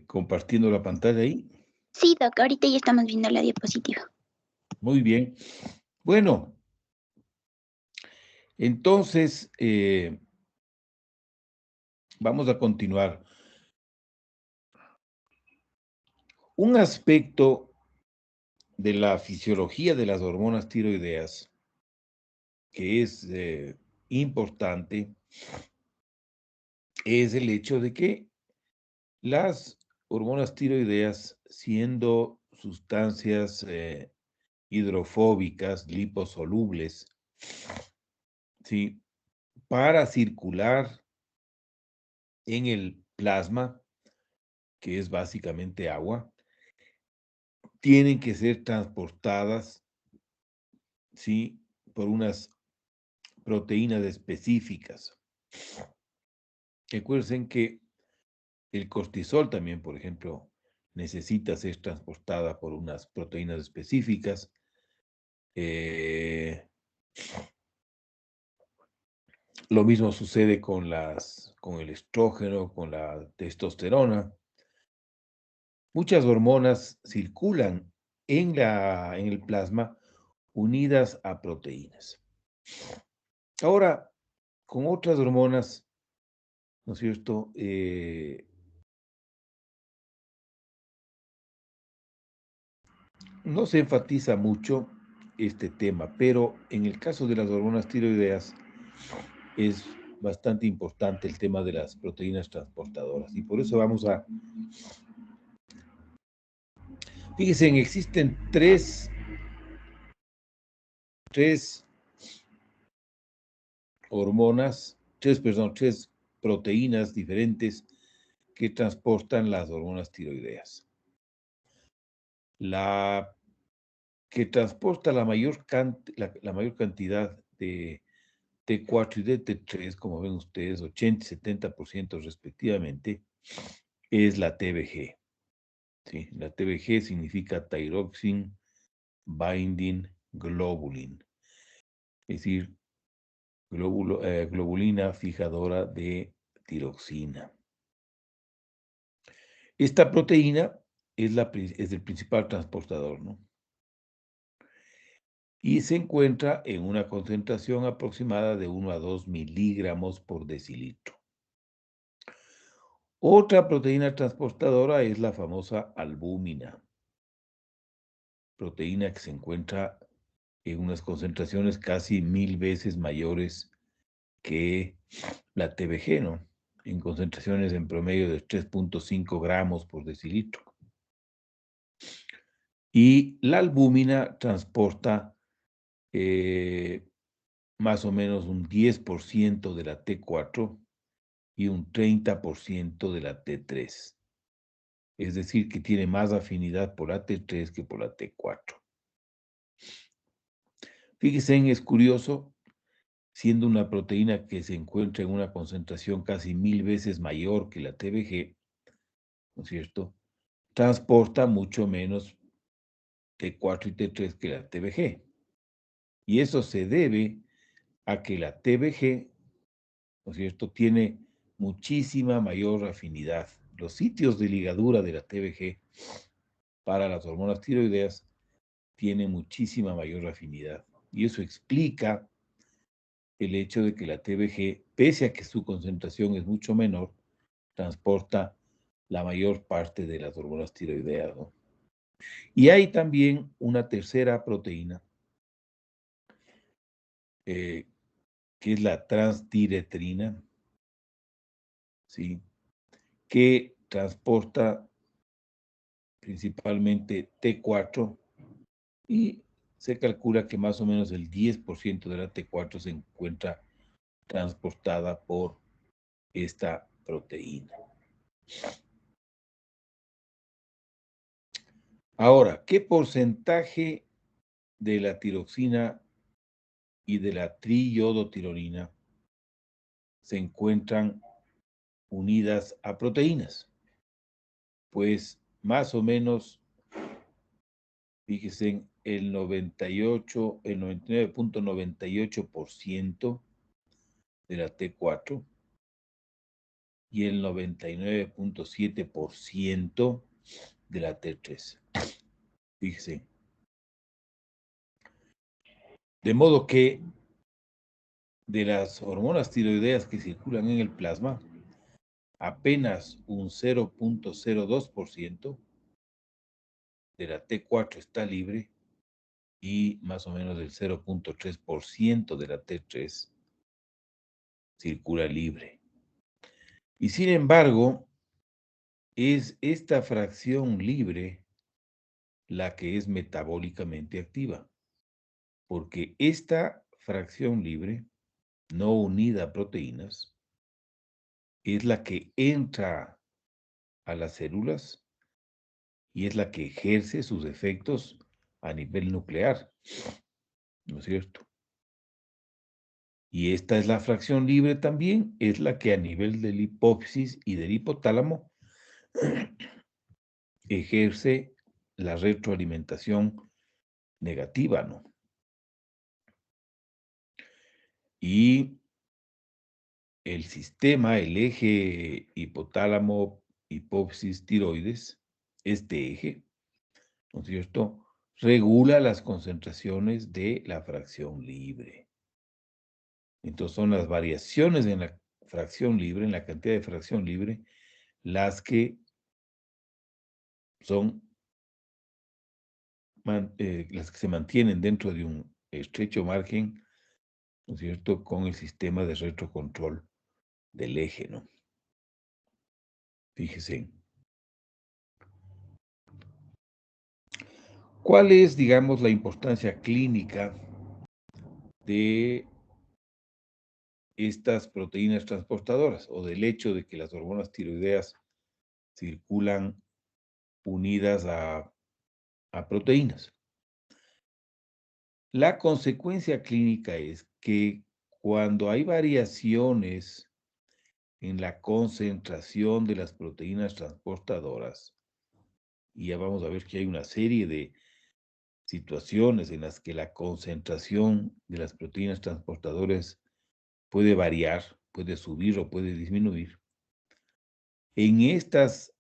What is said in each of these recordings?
compartiendo la pantalla ahí. Sí, Doc, ahorita ya estamos viendo la diapositiva. Muy bien. Bueno, entonces vamos a continuar. Un aspecto de la fisiología de las hormonas tiroideas que es importante es el hecho de que las hormonas tiroideas, siendo sustancias hidrofóbicas, liposolubles, ¿sí? Para circular en el plasma, que es básicamente agua, tienen que ser transportadas, ¿sí? Por unas proteínas específicas. Recuerden que el cortisol también, por ejemplo, necesita ser transportada por unas proteínas específicas. Lo mismo sucede con el estrógeno, con la testosterona. Muchas hormonas circulan en el plasma unidas a proteínas. Ahora, con otras hormonas, ¿no es cierto? No se enfatiza mucho este tema, pero en el caso de las hormonas tiroideas es bastante importante el tema de las proteínas transportadoras. Y por eso vamos a... Fíjense, existen tres hormonas, tres proteínas diferentes que transportan las hormonas tiroideas. La que transporta la mayor cantidad de T4 y de T3, como ven ustedes, 80 y 70% respectivamente, es la TBG. ¿Sí? La TBG significa Thyroxine Binding Globulin, es decir, globulina fijadora de tiroxina. Esta proteína es el principal transportador, ¿no? Y se encuentra en una concentración aproximada de 1 a 2 miligramos por decilitro. Otra proteína transportadora es la famosa albúmina, proteína que se encuentra en unas concentraciones casi 1000 veces mayores que la TBG, ¿no? En concentraciones en promedio de 3.5 gramos por decilitro. Y la albúmina transporta más o menos un 10% de la T4 y un 30% de la T3. Es decir, que tiene más afinidad por la T3 que por la T4. Fíjense, es curioso, siendo una proteína que se encuentra en una concentración casi 1000 veces mayor que la TBG, ¿no es cierto? Transporta mucho menos T4 y T3 que la TBG. Y eso se debe a que la TBG, ¿no es cierto?, tiene muchísima mayor afinidad. Los sitios de ligadura de la TBG para las hormonas tiroideas tienen muchísima mayor afinidad. Y eso explica el hecho de que la TBG, pese a que su concentración es mucho menor, transporta la mayor parte de las hormonas tiroideas, ¿no? Y hay también una tercera proteína, que es la transdiretrina, ¿sí? Que transporta principalmente T4 y se calcula que más o menos el 10% de la T4 se encuentra transportada por esta proteína. Ahora, ¿qué porcentaje de la tiroxina y de la triiodotirolina se encuentran unidas a proteínas? Pues más o menos, fíjense, el 99.98% de la T4 y el 99.7% de la T3. Fíjense. De modo que de las hormonas tiroideas que circulan en el plasma, apenas un 0.02% de la T4 está libre y más o menos el 0.3% de la T3 circula libre. Y sin embargo, es esta fracción libre la que es metabólicamente activa, porque esta fracción libre, no unida a proteínas, es la que entra a las células y es la que ejerce sus efectos a nivel nuclear, ¿no es cierto? Y esta es la fracción libre también, es la que a nivel del hipófisis y del hipotálamo ejerce la retroalimentación negativa, ¿no? Y el sistema, el eje hipotálamo, hipófisis, tiroides, este eje, ¿no es cierto?, regula las concentraciones de la fracción libre. Entonces son las variaciones en la fracción libre, en la cantidad de fracción libre, las que son las que se mantienen dentro de un estrecho margen, ¿no es cierto?, con el sistema de retrocontrol del eje, ¿no? Fíjese. ¿Cuál es, digamos, la importancia clínica de estas proteínas transportadoras o del hecho de que las hormonas tiroideas circulan unidas a proteínas? La consecuencia clínica es que cuando hay variaciones en la concentración de las proteínas transportadoras, y ya vamos a ver que hay una serie de situaciones en las que la concentración de las proteínas transportadoras puede variar, puede subir o puede disminuir. En estas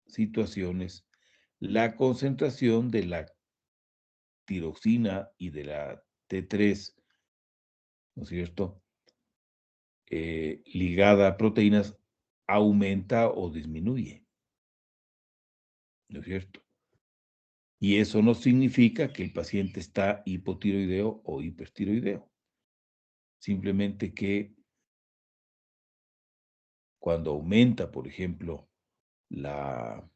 situaciones, la concentración de la tiroxina y de la T3, ¿no es cierto?, ligada a proteínas, aumenta o disminuye, ¿no es cierto? Y eso no significa que el paciente está hipotiroideo o hipertiroideo. Simplemente que cuando aumenta, por ejemplo, la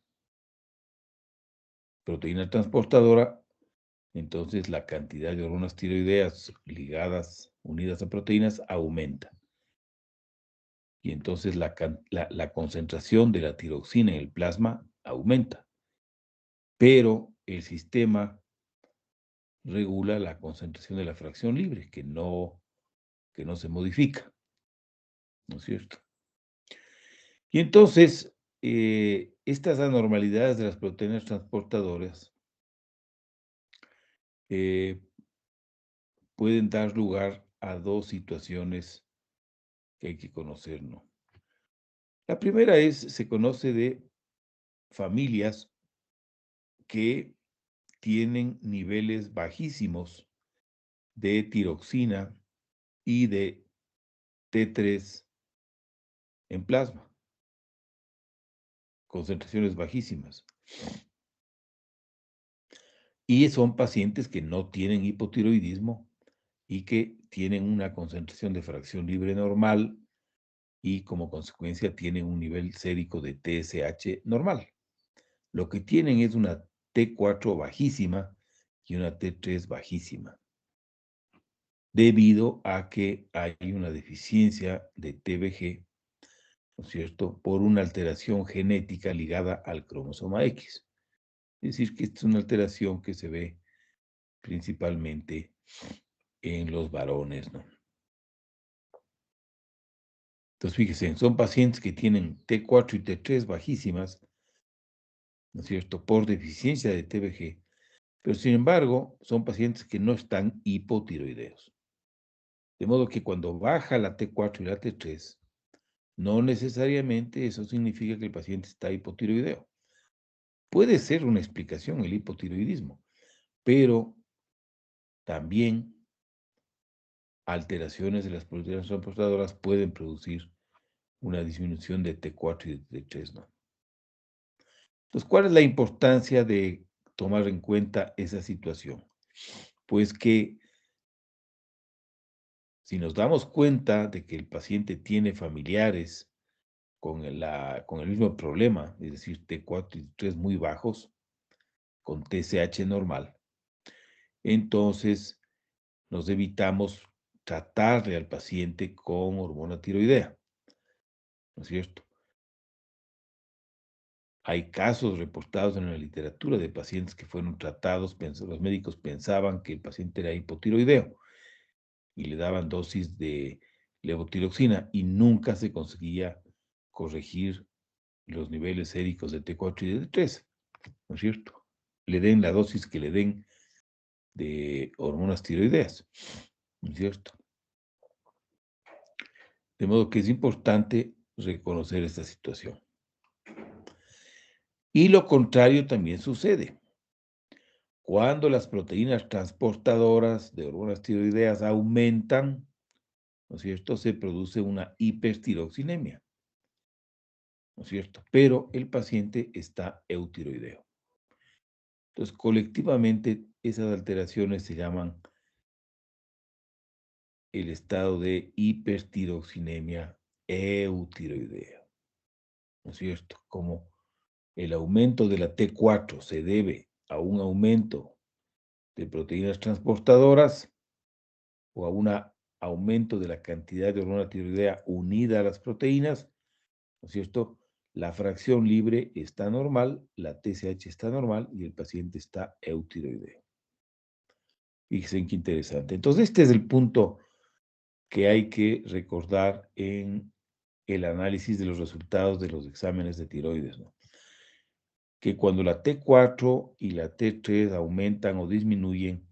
proteína transportadora, entonces la cantidad de hormonas tiroideas ligadas, unidas a proteínas, aumenta. Y entonces la concentración de la tiroxina en el plasma aumenta. Pero el sistema regula la concentración de la fracción libre, que no se modifica, ¿no es cierto? Y entonces, estas anormalidades de las proteínas transportadoras pueden dar lugar a dos situaciones que hay que conocer, ¿no? La primera se conoce de familias que tienen niveles bajísimos de tiroxina y de T3 en plasma, concentraciones bajísimas. Y son pacientes que no tienen hipotiroidismo y que tienen una concentración de fracción libre normal y como consecuencia tienen un nivel sérico de TSH normal. Lo que tienen es una T4 bajísima y una T3 bajísima, debido a que hay una deficiencia de TBG, ¿no es cierto?, por una alteración genética ligada al cromosoma X. Es decir, que esta es una alteración que se ve principalmente en los varones, ¿no? Entonces, fíjense, son pacientes que tienen T4 y T3 bajísimas, ¿no es cierto?, por deficiencia de TBG, pero sin embargo, son pacientes que no están hipotiroideos. De modo que cuando baja la T4 y la T3, no necesariamente eso significa que el paciente está hipotiroideo. Puede ser una explicación el hipotiroidismo, pero también alteraciones de las proteínas transportadoras pueden producir una disminución de T4 y de T3, ¿no? Entonces, ¿cuál es la importancia de tomar en cuenta esa situación? Pues que si nos damos cuenta de que el paciente tiene familiares con el mismo problema, es decir, T4 y T3 muy bajos, con TSH normal, entonces nos evitamos tratarle al paciente con hormona tiroidea, ¿no es cierto? Hay casos reportados en la literatura de pacientes que fueron tratados, los médicos pensaban que el paciente era hipotiroideo y le daban dosis de levotiroxina y nunca se conseguía corregir los niveles séricos de T4 y de T3, ¿no es cierto? Le den la dosis que le den de hormonas tiroideas, ¿no es cierto? De modo que es importante reconocer esta situación. Y lo contrario también sucede. Cuando las proteínas transportadoras de hormonas tiroideas aumentan, ¿no es cierto? Se produce una hipertiroxinemia, ¿no es cierto? Pero el paciente está eutiroideo. Entonces, colectivamente, esas alteraciones se llaman el estado de hipertiroxinemia eutiroidea, ¿no es cierto? Como el aumento de la T4 se debe a un aumento de proteínas transportadoras o a un aumento de la cantidad de hormona tiroidea unida a las proteínas, ¿no es cierto? La fracción libre está normal, la TSH está normal y el paciente está eutiroideo. Fíjense qué interesante. Entonces, este es el punto que hay que recordar en el análisis de los resultados de los exámenes de tiroides, ¿no? Que cuando la T4 y la T3 aumentan o disminuyen,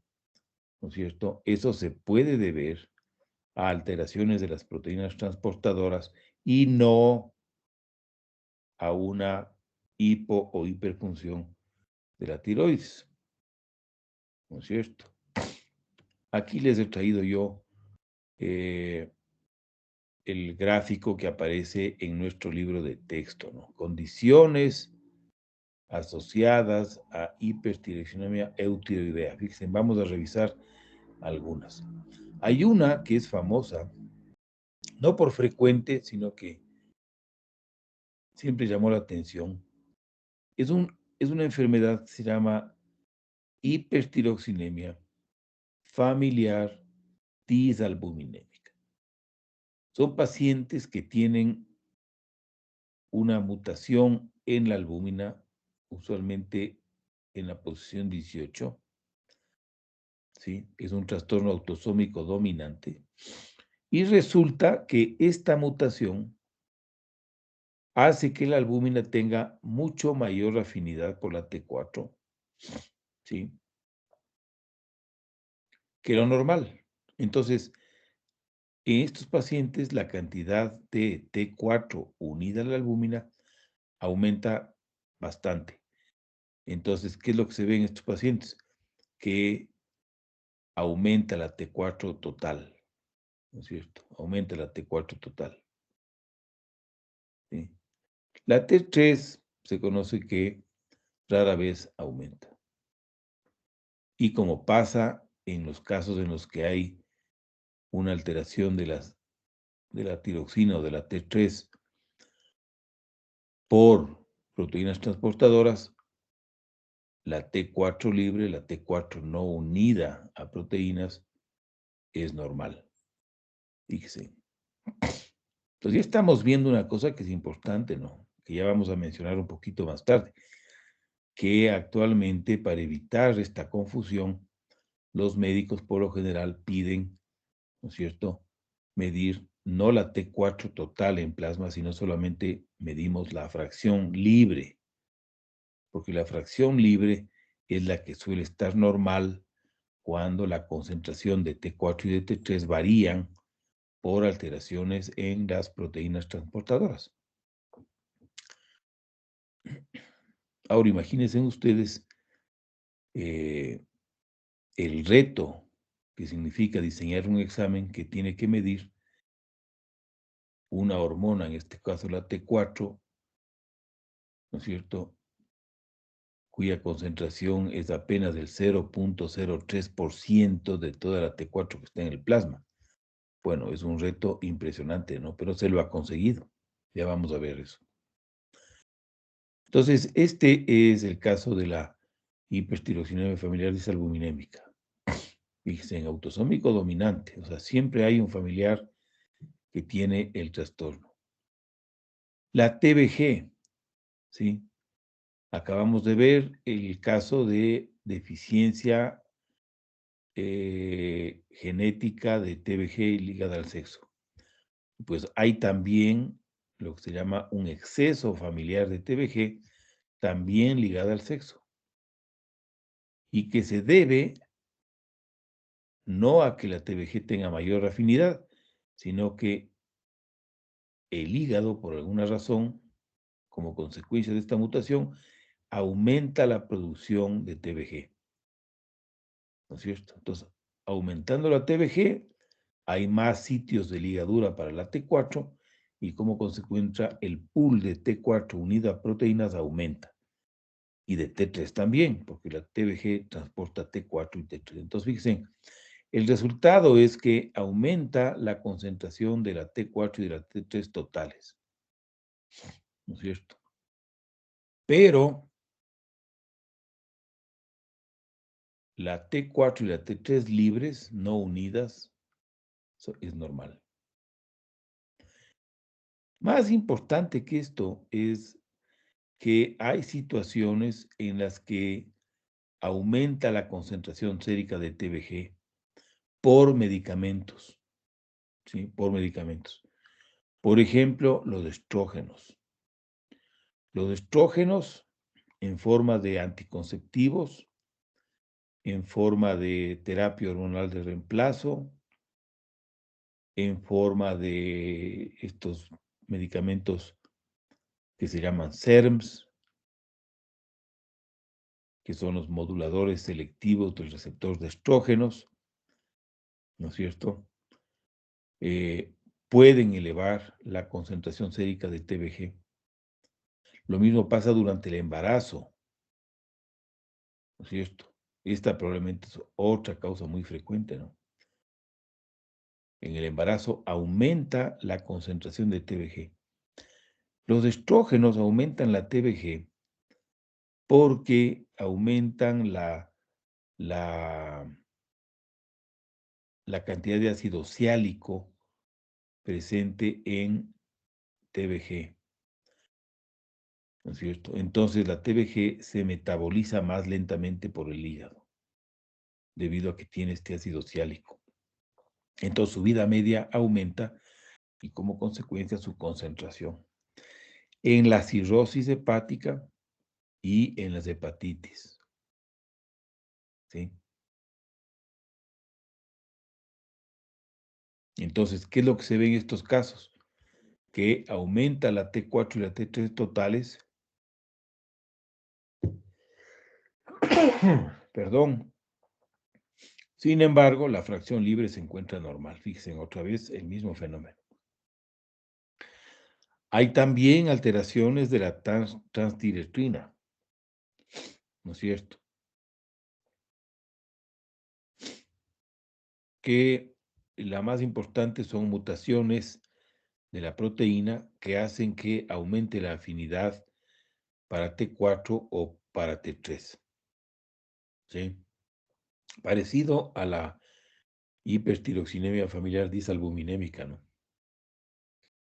¿no es cierto? Eso se puede deber a alteraciones de las proteínas transportadoras y no a una hipo o hiperfunción de la tiroides, ¿no es cierto? Aquí les he traído yo el gráfico que aparece en nuestro libro de texto, ¿no? Condiciones asociadas a hipertiroxinemia eutiroidea. Fíjense, vamos a revisar algunas. Hay una que es famosa, no por frecuente, sino que siempre llamó la atención. Es una enfermedad que se llama hipertiroxinemia familiar disalbuminémica. Son pacientes que tienen una mutación en la albúmina, usualmente en la posición 18, ¿sí? Es un trastorno autosómico dominante. Y resulta que esta mutación hace que la albúmina tenga mucho mayor afinidad por la T4, ¿sí? Que lo normal. Entonces, en estos pacientes, la cantidad de T4 unida a la albúmina aumenta bastante. Entonces, ¿qué es lo que se ve en estos pacientes? Que aumenta la T4 total, ¿no es cierto? Aumenta la T4 total. ¿Sí? La T3 se conoce que rara vez aumenta. Y como pasa en los casos en los que hay una alteración de la tiroxina o de la T3 por proteínas transportadoras, la T4 libre, la T4 no unida a proteínas, es normal. Fíjese. Entonces ya estamos viendo una cosa que es importante, ¿no? Que ya vamos a mencionar un poquito más tarde, que actualmente para evitar esta confusión, los médicos por lo general piden, ¿no es cierto?, medir no la T4 total en plasma, sino solamente medimos la fracción libre, porque la fracción libre es la que suele estar normal cuando la concentración de T4 y de T3 varían por alteraciones en las proteínas transportadoras. Ahora imagínense ustedes el reto que significa diseñar un examen que tiene que medir una hormona, en este caso la T4, ¿no es cierto?, cuya concentración es apenas del 0.03% de toda la T4 que está en el plasma. Bueno, es un reto impresionante, ¿no? Pero se lo ha conseguido. Ya vamos a ver eso. Entonces, este es el caso de la hipertiroxinemia familiar disalbuminémica. Fíjense, en autosómico dominante, o sea, siempre hay un familiar que tiene el trastorno. La TBG, ¿sí? Acabamos de ver el caso de deficiencia genética de TBG ligada al sexo. Pues hay también lo que se llama un exceso familiar de TBG, también ligada al sexo, y que se debe no a que la TBG tenga mayor afinidad, sino que el hígado, por alguna razón, como consecuencia de esta mutación, aumenta la producción de TBG. ¿No es cierto? Entonces, aumentando la TBG, hay más sitios de ligadura para la T4 y como consecuencia el pool de T4 unido a proteínas aumenta. Y de T3 también, porque la TBG transporta T4 y T3. Entonces, fíjense, el resultado es que aumenta la concentración de la T4 y de la T3 totales. ¿No es cierto? Pero la T4 y la T3 libres, no unidas, es normal. Más importante que esto es que hay situaciones en las que aumenta la concentración sérica de TBG por medicamentos, ¿sí? Por medicamentos. Por ejemplo, los estrógenos. Los estrógenos en forma de anticonceptivos, en forma de terapia hormonal de reemplazo, en forma de estos medicamentos que se llaman SERMs, que son los moduladores selectivos del receptor de estrógenos, ¿no es cierto? Pueden elevar la concentración sérica de TBG. Lo mismo pasa durante el embarazo, ¿no es cierto? Esta probablemente es otra causa muy frecuente, ¿no? En el embarazo aumenta la concentración de TBG. Los estrógenos aumentan la TBG porque aumentan la cantidad de ácido ciálico presente en TBG, ¿no es cierto? Entonces la TBG se metaboliza más lentamente por el hígado, debido a que tiene este ácido ciálico. Entonces su vida media aumenta y como consecuencia su concentración. En la cirrosis hepática y en las hepatitis, ¿sí? Entonces, ¿qué es lo que se ve en estos casos? Que aumenta la T4 y la T3 totales, perdón. Sin embargo, la fracción libre se encuentra normal. Fíjense otra vez el mismo fenómeno. Hay también alteraciones de la transtiretrina, ¿no es cierto? Que la más importante son mutaciones de la proteína que hacen que aumente la afinidad para T4 o para T3, ¿sí? Parecido a la hipertiroxinemia familiar disalbuminémica, ¿no?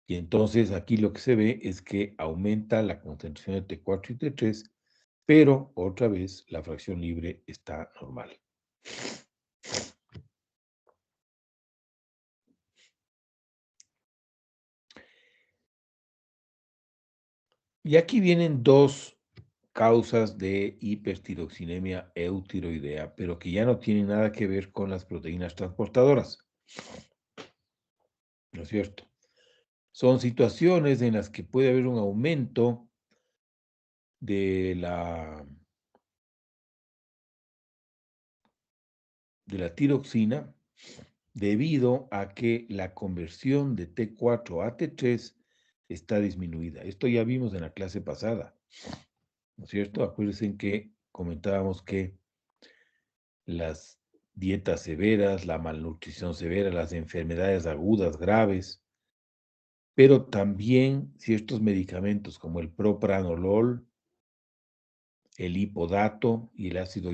Y entonces aquí lo que se ve es que aumenta la concentración de T4 y T3, pero otra vez la fracción libre está normal. Y aquí vienen dos causas de hipertiroxinemia eutiroidea, pero que ya no tienen nada que ver con las proteínas transportadoras. ¿no es cierto? Son situaciones en las que puede haber un aumento de la tiroxina debido a que la conversión de T4 a T3 está disminuida. Esto ya vimos en la clase pasada, ¿no es cierto? Acuérdense que comentábamos que las dietas severas, la malnutrición severa, las enfermedades agudas graves, pero también ciertos medicamentos como el propranolol, el hipodato y el ácido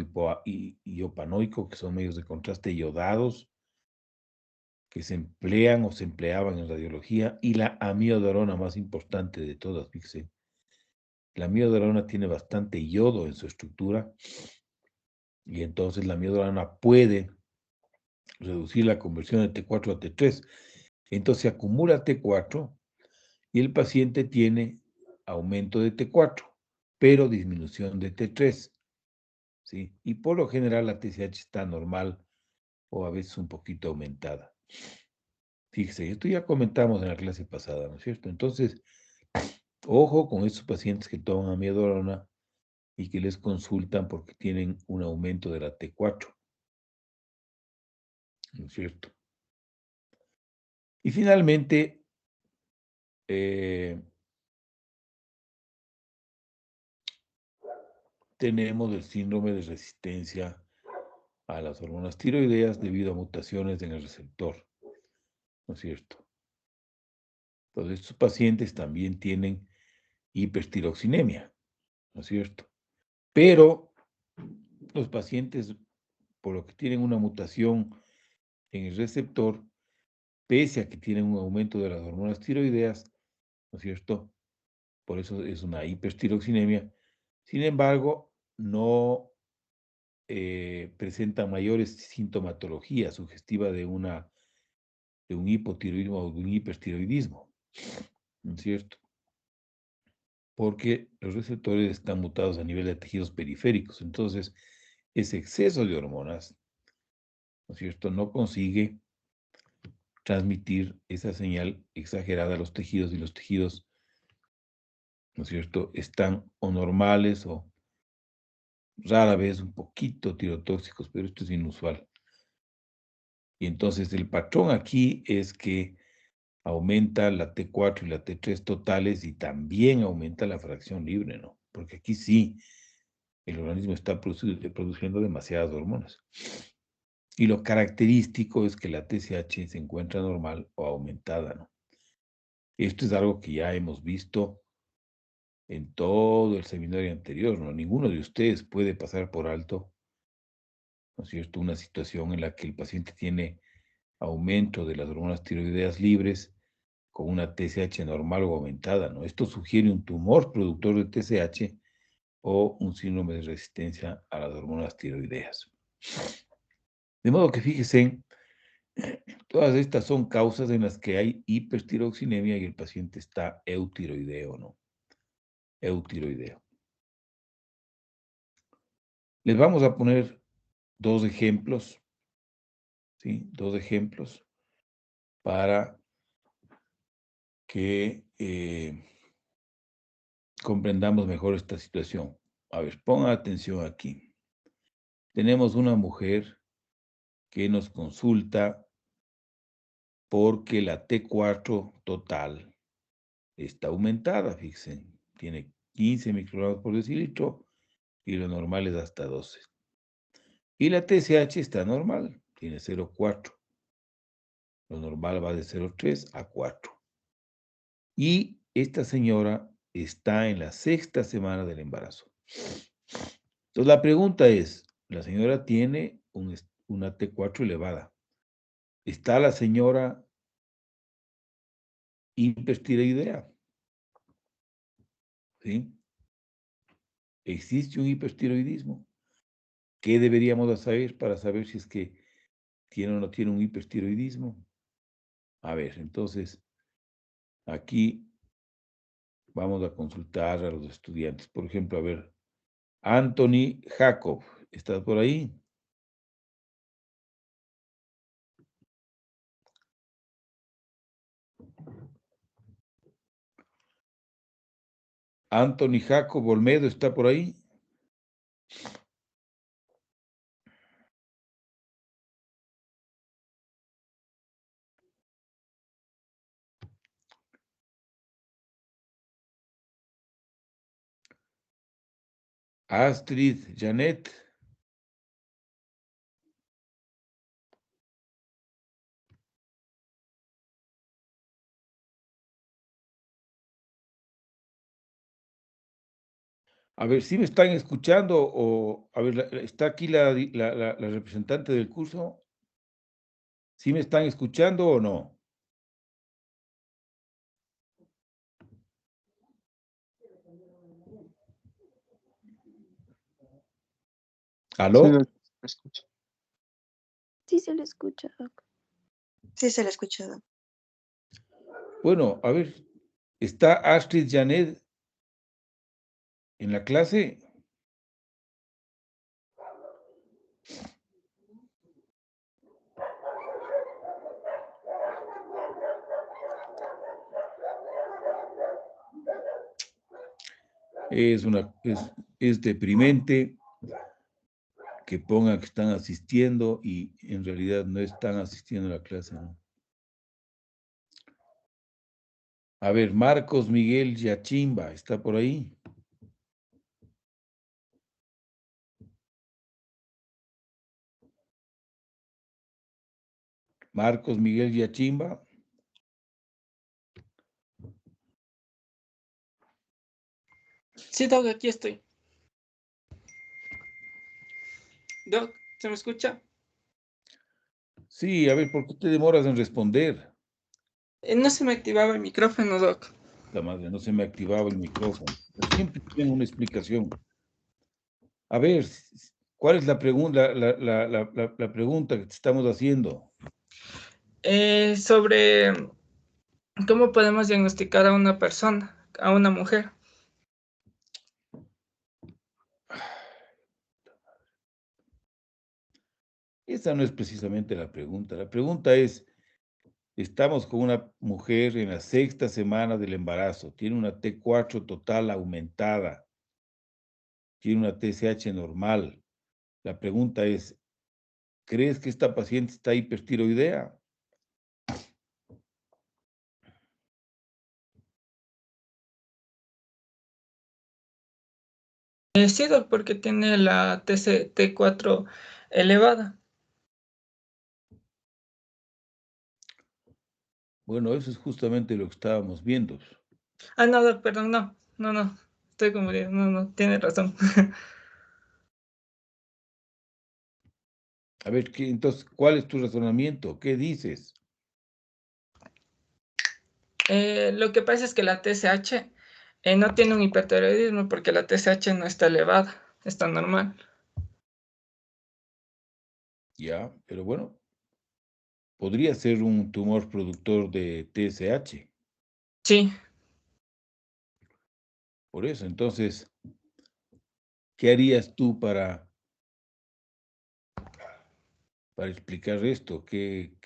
iopanoico, que son medios de contraste iodados, que se emplean o se empleaban en radiología, y la amiodarona más importante de todas, fíjense. La amiodarona tiene bastante yodo en su estructura, y entonces la amiodarona puede reducir la conversión de T4 a T3. Entonces se acumula T4 y el paciente tiene aumento de T4, pero disminución de T3, ¿sí? Y por lo general la TSH está normal o a veces un poquito aumentada. Fíjese, esto ya comentamos en la clase pasada, ¿no es cierto? Entonces, ojo con estos pacientes que toman amiodarona y que les consultan porque tienen un aumento de la T4, ¿no es cierto? Y finalmente, tenemos el síndrome de resistencia a las hormonas tiroideas debido a mutaciones en el receptor, ¿no es cierto? Entonces, estos pacientes también tienen hipertiroxinemia, ¿no es cierto? Pero los pacientes, por lo que tienen una mutación en el receptor, pese a que tienen un aumento de las hormonas tiroideas, ¿no es cierto? Por eso es una hipertiroxinemia. Sin embargo, no presentan mayores sintomatología sugestiva de un hipotiroidismo o de un hipertiroidismo, ¿no es cierto? Porque los receptores están mutados a nivel de tejidos periféricos. Entonces, ese exceso de hormonas, ¿no es cierto?, no consigue transmitir esa señal exagerada a los tejidos, y los tejidos, ¿no es cierto?, están o normales o rara vez un poquito tirotóxicos, pero esto es inusual. Y entonces el patrón aquí es que aumenta la T4 y la T3 totales y también aumenta la fracción libre, ¿no? Porque aquí sí, el organismo está produciendo demasiadas hormonas. Y lo característico es que la TSH se encuentra normal o aumentada, ¿no? Esto es algo que ya hemos visto en todo el seminario anterior, ¿no? Ninguno de ustedes puede pasar por alto, ¿no es cierto?, una situación en la que el paciente tiene aumento de las hormonas tiroideas libres con una TSH normal o aumentada, ¿no? Esto sugiere un tumor productor de TSH o un síndrome de resistencia a las hormonas tiroideas. De modo que fíjense, todas estas son causas en las que hay hipertiroxinemia y el paciente está eutiroideo, ¿no? Eutiroideo. Les vamos a poner dos ejemplos, ¿sí? Dos ejemplos para que comprendamos mejor esta situación. A ver, pongan atención aquí. Tenemos una mujer que nos consulta porque la T4 total está aumentada, fíjense, tiene 15 microgramos por decilitro y lo normal es hasta 12. Y la TSH está normal, tiene 0,4. Lo normal va de 0,3 a 4. Y esta señora está en la 6ª semana del embarazo. Entonces la pregunta es, la señora tiene una T4 elevada. ¿Está la señora hipertiroidea? ¿Sí? ¿Existe un hipertiroidismo? ¿Qué deberíamos saber para saber si es que tiene o no tiene un hipertiroidismo? A ver, entonces, aquí vamos a consultar a los estudiantes. Por ejemplo, a ver, Anthony Jacob, ¿estás por ahí? Anthony Jacob Olmedo está por ahí. Astrid Janet. A ver, ¿sí me están escuchando? O, a ver, ¿está aquí la representante del curso? ¿Sí me están escuchando o no? Sí, ¿Aló? Doc, me escucha. Sí se le escucha, Doc. Sí, se le escucha, Doc. Bueno, a ver, ¿está Astrid Janet en la clase? Es deprimente que pongan que están asistiendo y en realidad no están asistiendo a la clase, ¿no? A ver, Marcos Miguel Yachimba, ¿está por ahí? Marcos Miguel Yachimba. Sí, Doc, aquí estoy. Doc, ¿se me escucha? Sí, a ver, ¿por qué te demoras en responder? No se me activaba el micrófono, Doc. La madre, no se me activaba el micrófono. Siempre tienen una explicación. A ver, ¿cuál es la pregunta, la pregunta que te estamos haciendo? Sobre cómo podemos diagnosticar a una persona, a una mujer. Esa no es precisamente la pregunta. La pregunta es, estamos con una mujer en la 6ª semana del embarazo, tiene una T4 total aumentada, tiene una TSH normal. La pregunta es, ¿crees que esta paciente está hipertiroidea? Sí, Doc, porque tiene la T4 elevada. Bueno, eso es justamente lo que estábamos viendo. Ah, no, Doc, perdón, no. Estoy confundido, no, tiene razón. A ver, entonces, ¿cuál es tu razonamiento? ¿Qué dices? Lo que pasa es que la TSH no tiene un hipertiroidismo porque la TSH no está elevada, está normal. Ya, pero bueno, podría ser un tumor productor de TSH. Sí. Por eso, entonces, ¿qué harías tú para explicar esto? ¿Qué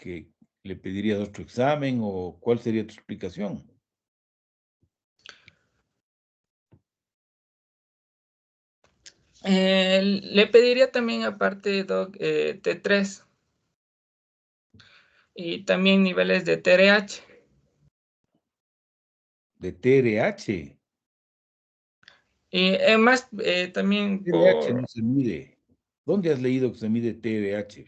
le pedirías otro examen o cuál sería tu explicación? Le pediría también, aparte, Doc, T3 y también niveles de TRH. ¿De TRH? Y además, también TRH por... no se mide. ¿Dónde has leído que se mide TRH?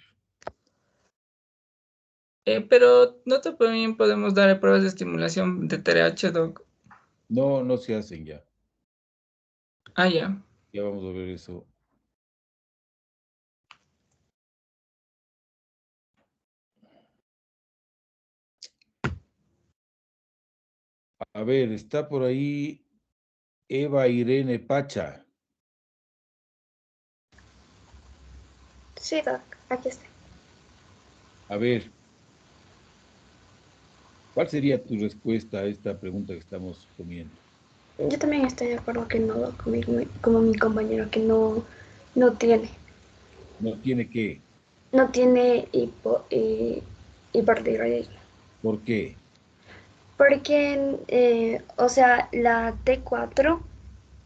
pero no también podemos dar pruebas de estimulación de TRH, Doc. No, no se hacen ya. Ah, ya. Ya vamos a ver eso. A ver, está por ahí Eva Irene Pacha. Sí, Doc, aquí está. A ver, ¿cuál sería tu respuesta a esta pregunta que estamos poniendo? Yo también estoy de acuerdo que no, Doc, como mi compañero, que no tiene. ¿No tiene qué? No tiene hipertiroidismo. ¿Por qué? Porque, o sea, la T4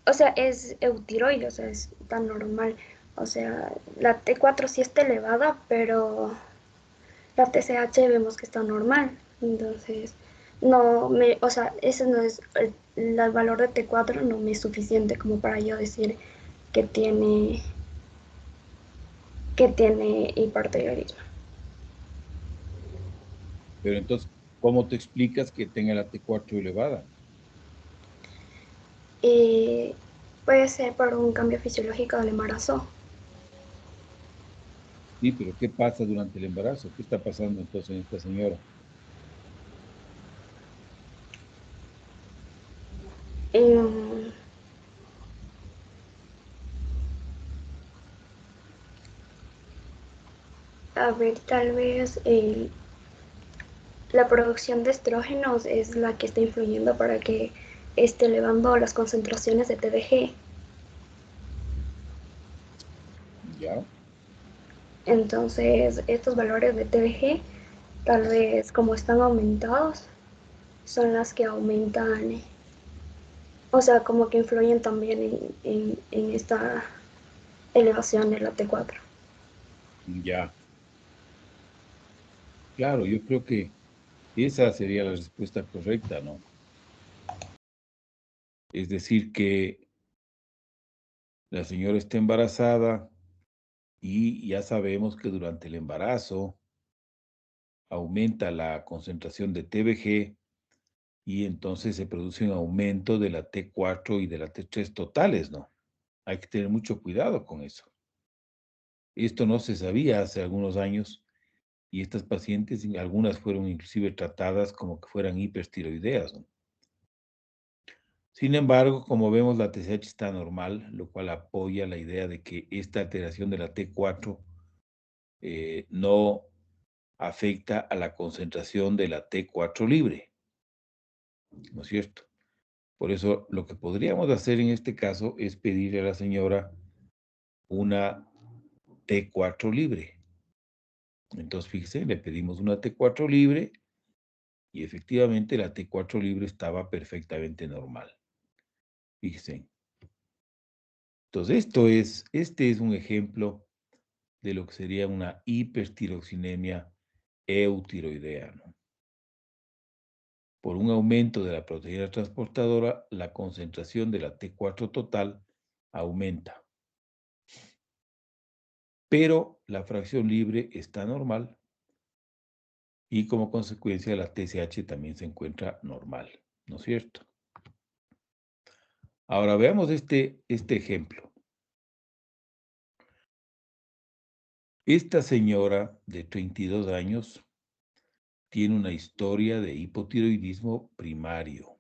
o sea, es eutiroide, o sea, es tan normal. O sea, la T4 sí está elevada, pero la TSH vemos que está normal. Entonces, o sea, ese no es, el valor de T4 no me es suficiente como para yo decir que tiene, que tiene hipertiroidismo. Pero entonces, ¿cómo te explicas que tenga la T4 elevada? Puede ser por un cambio fisiológico del embarazo. Sí, pero ¿qué pasa durante el embarazo? ¿Qué está pasando entonces en esta señora? Em, a ver, tal vez la producción de estrógenos es la que está influyendo para que esté elevando las concentraciones de TDG. ¿Ya? Entonces, estos valores de TDG, tal vez como están aumentados, son las que aumentan, o sea, como que influyen también en esta elevación de la T4. Ya. Claro, yo creo que esa sería la respuesta correcta, ¿no? Es decir, que la señora está embarazada y ya sabemos que durante el embarazo aumenta la concentración de TBG y entonces se produce un aumento de la T4 y de la T3 totales, ¿no? Hay que tener mucho cuidado con eso. Esto no se sabía hace algunos años y estas pacientes, algunas fueron inclusive tratadas como que fueran hipertiroideas, ¿no? Sin embargo, como vemos, la TSH está normal, lo cual apoya la idea de que esta alteración de la T4 no afecta a la concentración de la T4 libre, ¿no es cierto? Por eso, lo que podríamos hacer en este caso es pedirle a la señora una T4 libre. Entonces, fíjese, le pedimos una T4 libre y efectivamente la T4 libre estaba perfectamente normal. Fíjese. Entonces, este es un ejemplo de lo que sería una hipertiroxinemia eutiroidea, ¿no? Por un aumento de la proteína transportadora, la concentración de la T4 total aumenta. Pero la fracción libre está normal y como consecuencia la TSH también se encuentra normal, ¿no es cierto? Ahora veamos este ejemplo. Esta señora de 32 años tiene una historia de hipotiroidismo primario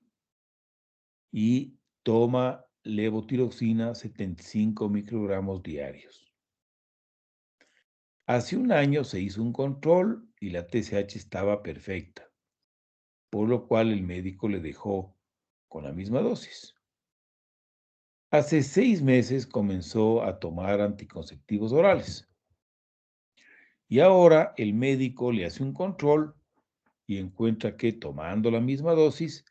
y toma levotiroxina 75 microgramos diarios. Hace un año se hizo un control y la TSH estaba perfecta, por lo cual el médico le dejó con la misma dosis. Hace 6 meses comenzó a tomar anticonceptivos orales y ahora el médico le hace un control y encuentra que tomando la misma dosis,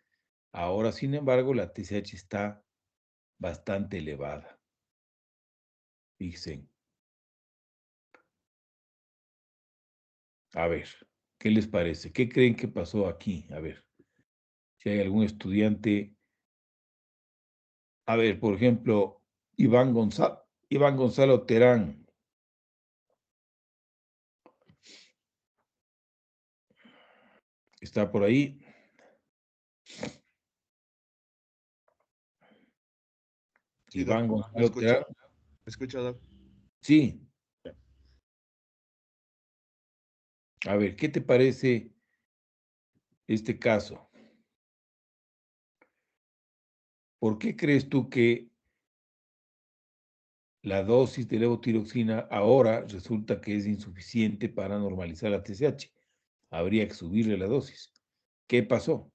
ahora sin embargo la TSH está bastante elevada. Dicen, a ver, ¿qué les parece? ¿Qué creen que pasó aquí? A ver, si hay algún estudiante. A ver, por ejemplo, Iván Gonzalo Terán. ¿Está por ahí? Sí, Iván Doc, ¿me Gonzalo escucha? Terán. ¿Me escucha, Doc? Sí. Ya. A ver, ¿qué te parece este caso? ¿Por qué crees tú que la dosis de levotiroxina ahora resulta que es insuficiente para normalizar la TSH? Habría que subirle la dosis. ¿Qué pasó?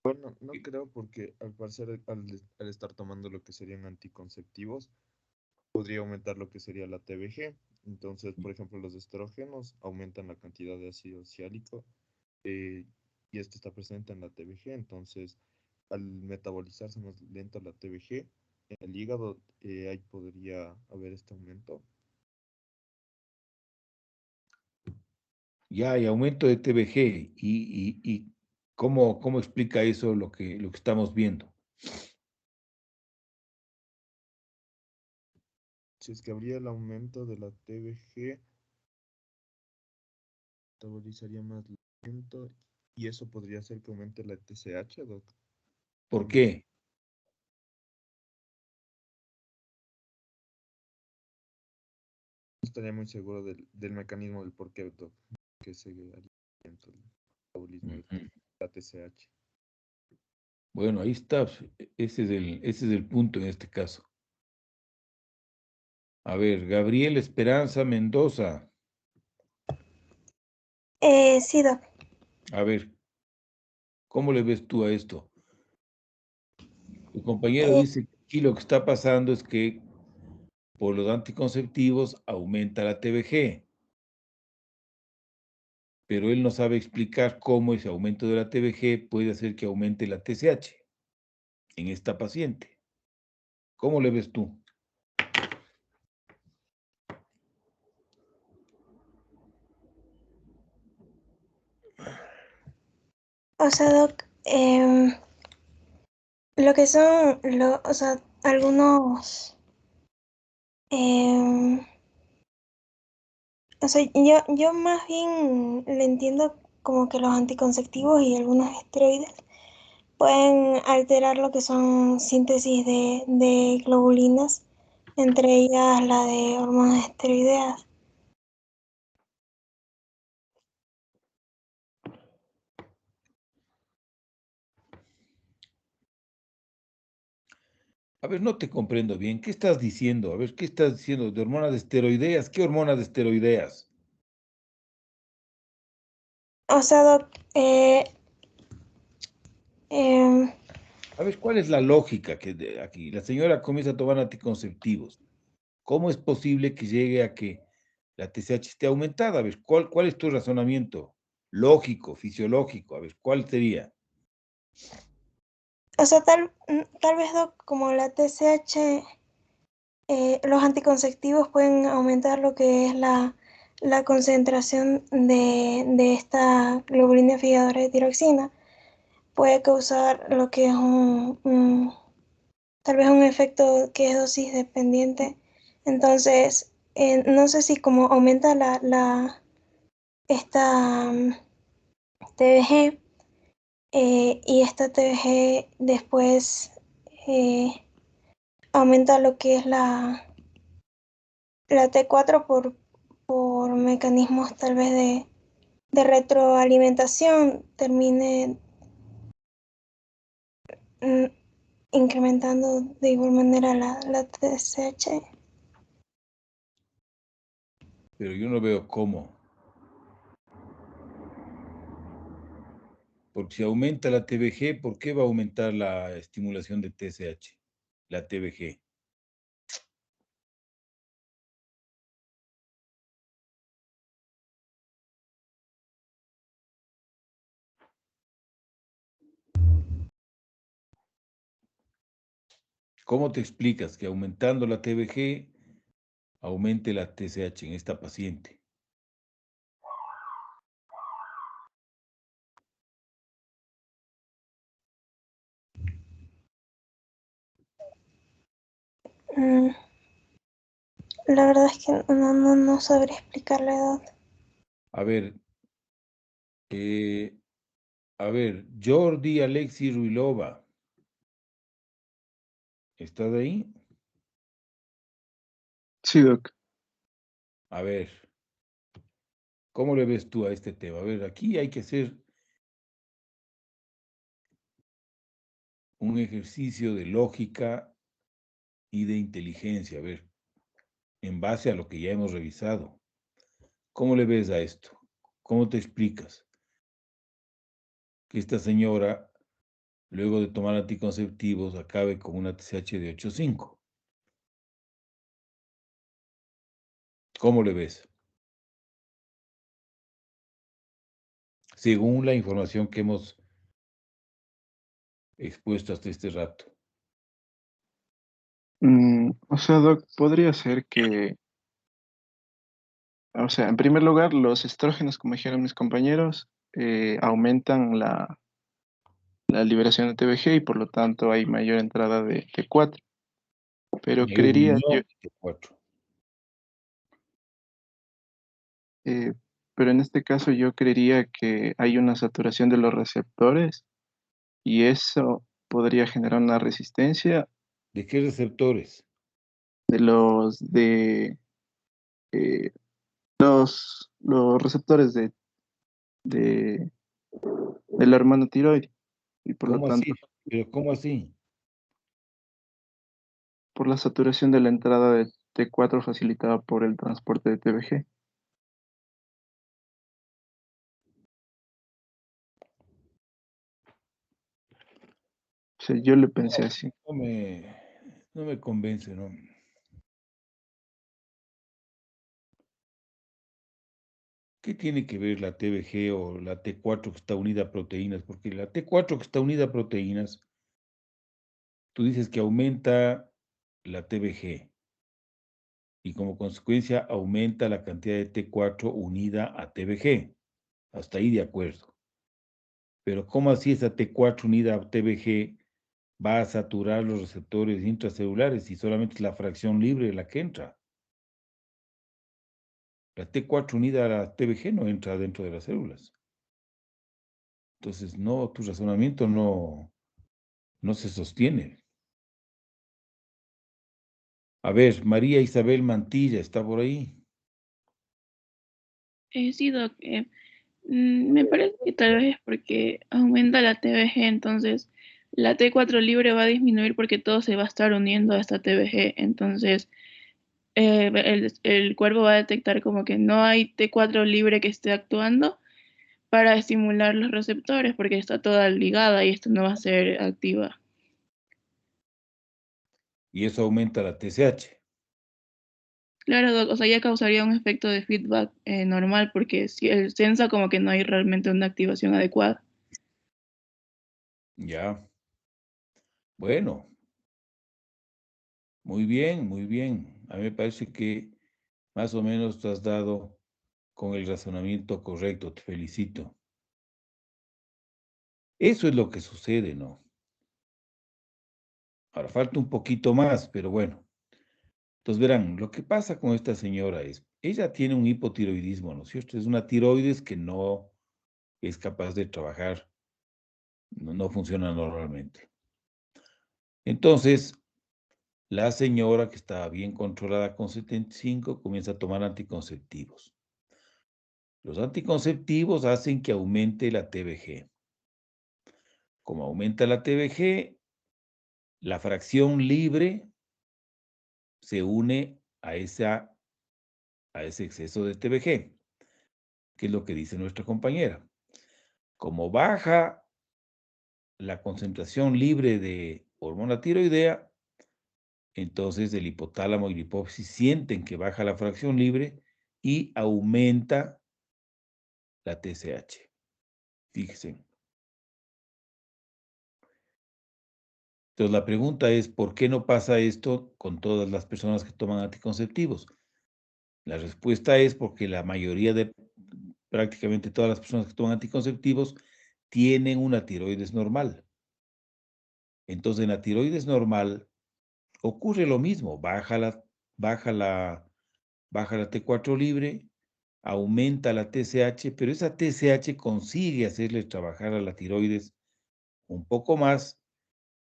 Bueno, no creo porque al parecer al estar tomando lo que serían anticonceptivos, podría aumentar lo que sería la TBG. Entonces, por ejemplo, los estrógenos aumentan la cantidad de ácido ciálico y esto está presente en la TBG. Entonces, al metabolizarse más lento la TBG, en el hígado ahí podría haber este aumento. Ya hay aumento de TBG. ¿Y cómo explica eso lo que estamos viendo? Si es que habría el aumento de la TBG, metabolizaría más lento y eso podría hacer que aumente la TSH, Doc. ¿Por qué? No estaría muy seguro del mecanismo del por qué, Doc, que se haría dentro del metabolismo de Ujú. la TSH. Bueno, ahí está. Ese es el punto en este caso. A ver, Gabriel Esperanza Mendoza. Sí, Doc. A ver, ¿cómo le ves tú a esto? Tu compañero Eh, dice que aquí lo que está pasando es que por los anticonceptivos aumenta la TBG, pero él no sabe explicar cómo ese aumento de la TBG puede hacer que aumente la TSH en esta paciente. ¿Cómo le ves tú? o sea, Doc, lo que son, o sea, algunos, em, o sea, yo más bien le entiendo como que los anticonceptivos y algunos esteroides pueden alterar lo que son síntesis de globulinas, entre ellas la de hormonas esteroideas. A ver, no te comprendo bien. ¿Qué estás diciendo? A ver, ¿qué estás diciendo de hormonas esteroideas? ¿Qué hormonas esteroideas? O sea, Doc, em, A ver, ¿cuál es la lógica que aquí? La señora comienza a tomar anticonceptivos. ¿Cómo es posible que llegue a que la TSH esté aumentada? A ver, ¿cuál es tu razonamiento lógico, fisiológico? A ver, ¿cuál sería? o sea, tal vez, Doc, como la TSH, los anticonceptivos pueden aumentar lo que es la concentración de esta globulina figadora de tiroxina. Puede causar lo que es tal vez un efecto que es dosis dependiente. Entonces, no sé si como aumenta esta TBG, y esta TBG después eh, aumenta lo que es la T4 por mecanismos tal vez de retroalimentación, termine mm, incrementando de igual manera la TSH. Pero yo no veo cómo. Porque si aumenta la TBG, ¿por qué va a aumentar la estimulación de TSH? La TBG. ¿Cómo te explicas que aumentando la TBG aumente la TSH en esta paciente? Mm, La verdad es que no sabré explicar la edad. A ver, Jordi Alexi Ruilova, ¿estás ahí? Sí, Doc. A ver, ¿cómo le ves tú a este tema? A ver, aquí hay que hacer un ejercicio de lógica y de inteligencia, a ver, en base a lo que ya hemos revisado. ¿Cómo le ves a esto? ¿Cómo te explicas que esta señora, luego de tomar anticonceptivos, acabe con una TSH de 8,5? ¿Cómo le ves? Según la información que hemos expuesto hasta este rato? O sea, Doc, podría ser que, o sea, en primer lugar, los estrógenos, como dijeron mis compañeros, aumentan la liberación de TBG y por lo tanto hay mayor entrada de T4. Pero Mayor creería yo, unión de T4. eh, pero en este caso yo creería que hay una saturación de los receptores y eso podría generar una resistencia ¿De qué receptores? de eh, los receptores de, de la hormona tiroide y por lo ¿Cómo así? tanto ¿Pero cómo así? por la saturación de la entrada de T4 facilitada por el transporte de TBG. O sea, yo le pensé así. No me convence, ¿no? ¿Qué tiene que ver la TBG o la T4 que está unida a proteínas? Porque la T4 que está unida a proteínas, tú dices que aumenta la TBG y como consecuencia aumenta la cantidad de T4 unida a TBG. Hasta ahí de acuerdo. Pero ¿cómo así esa T4 unida a TBG va a saturar los receptores intracelulares si solamente es la fracción libre la que entra? La T4 unida a la TBG no entra dentro de las células. Entonces, no, tu razonamiento no se sostiene. A ver, María Isabel Mantilla, ¿está por ahí? Sí, Doc, me parece que tal vez es porque aumenta la TBG, entonces la T4 libre va a disminuir porque todo se va a estar uniendo a esta TBG, entonces el cuerpo va a detectar como que no hay T4 libre que esté actuando para estimular los receptores porque está toda ligada y esto no va a ser activa. Y eso aumenta la TSH. Claro, Doc, o sea, ya causaría un efecto de feedback normal porque si el sensa como que no hay realmente una activación adecuada. Ya. Bueno, muy bien, muy bien. A mí me parece que más o menos te has dado con el razonamiento correcto. Te felicito. Eso es lo que sucede, ¿no? Ahora falta un poquito más, pero bueno. Entonces verán, lo que pasa con esta señora es, ella tiene un hipotiroidismo, ¿no es cierto? Es una tiroides que no es capaz de trabajar, no funciona normalmente. Entonces, la señora que estaba bien controlada con 75 comienza a tomar anticonceptivos. Los anticonceptivos hacen que aumente la TBG. Como aumenta la TBG, la fracción libre se une a ese exceso de TBG, que es lo que dice nuestra compañera. Como baja la concentración libre de hormona tiroidea, entonces el hipotálamo y la hipófisis sienten que baja la fracción libre y aumenta la TSH. Fíjense. Entonces la pregunta es, ¿por qué no pasa esto con todas las personas que toman anticonceptivos? La respuesta es porque la mayoría de, prácticamente todas las personas que toman anticonceptivos tienen una tiroides normal. Entonces en la tiroides normal ocurre lo mismo, baja la T4 libre, aumenta la TSH, pero esa TSH consigue hacerle trabajar a la tiroides un poco más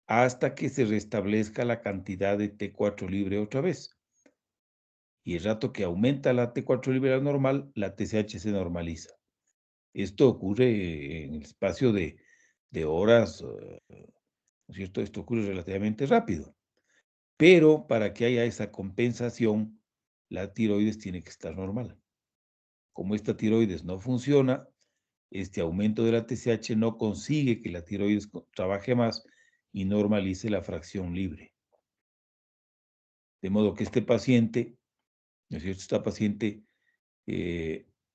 hasta que se restablezca la cantidad de T4 libre otra vez. Y el rato que aumenta la T4 libre a la normal, la TSH se normaliza. Esto ocurre en el espacio de horas, ¿no es cierto? Esto ocurre relativamente rápido. Pero para que haya esa compensación, la tiroides tiene que estar normal. Como esta tiroides no funciona, este aumento de la TSH no consigue que la tiroides trabaje más y normalice la fracción libre. De modo que este paciente, ¿no es cierto? Esta paciente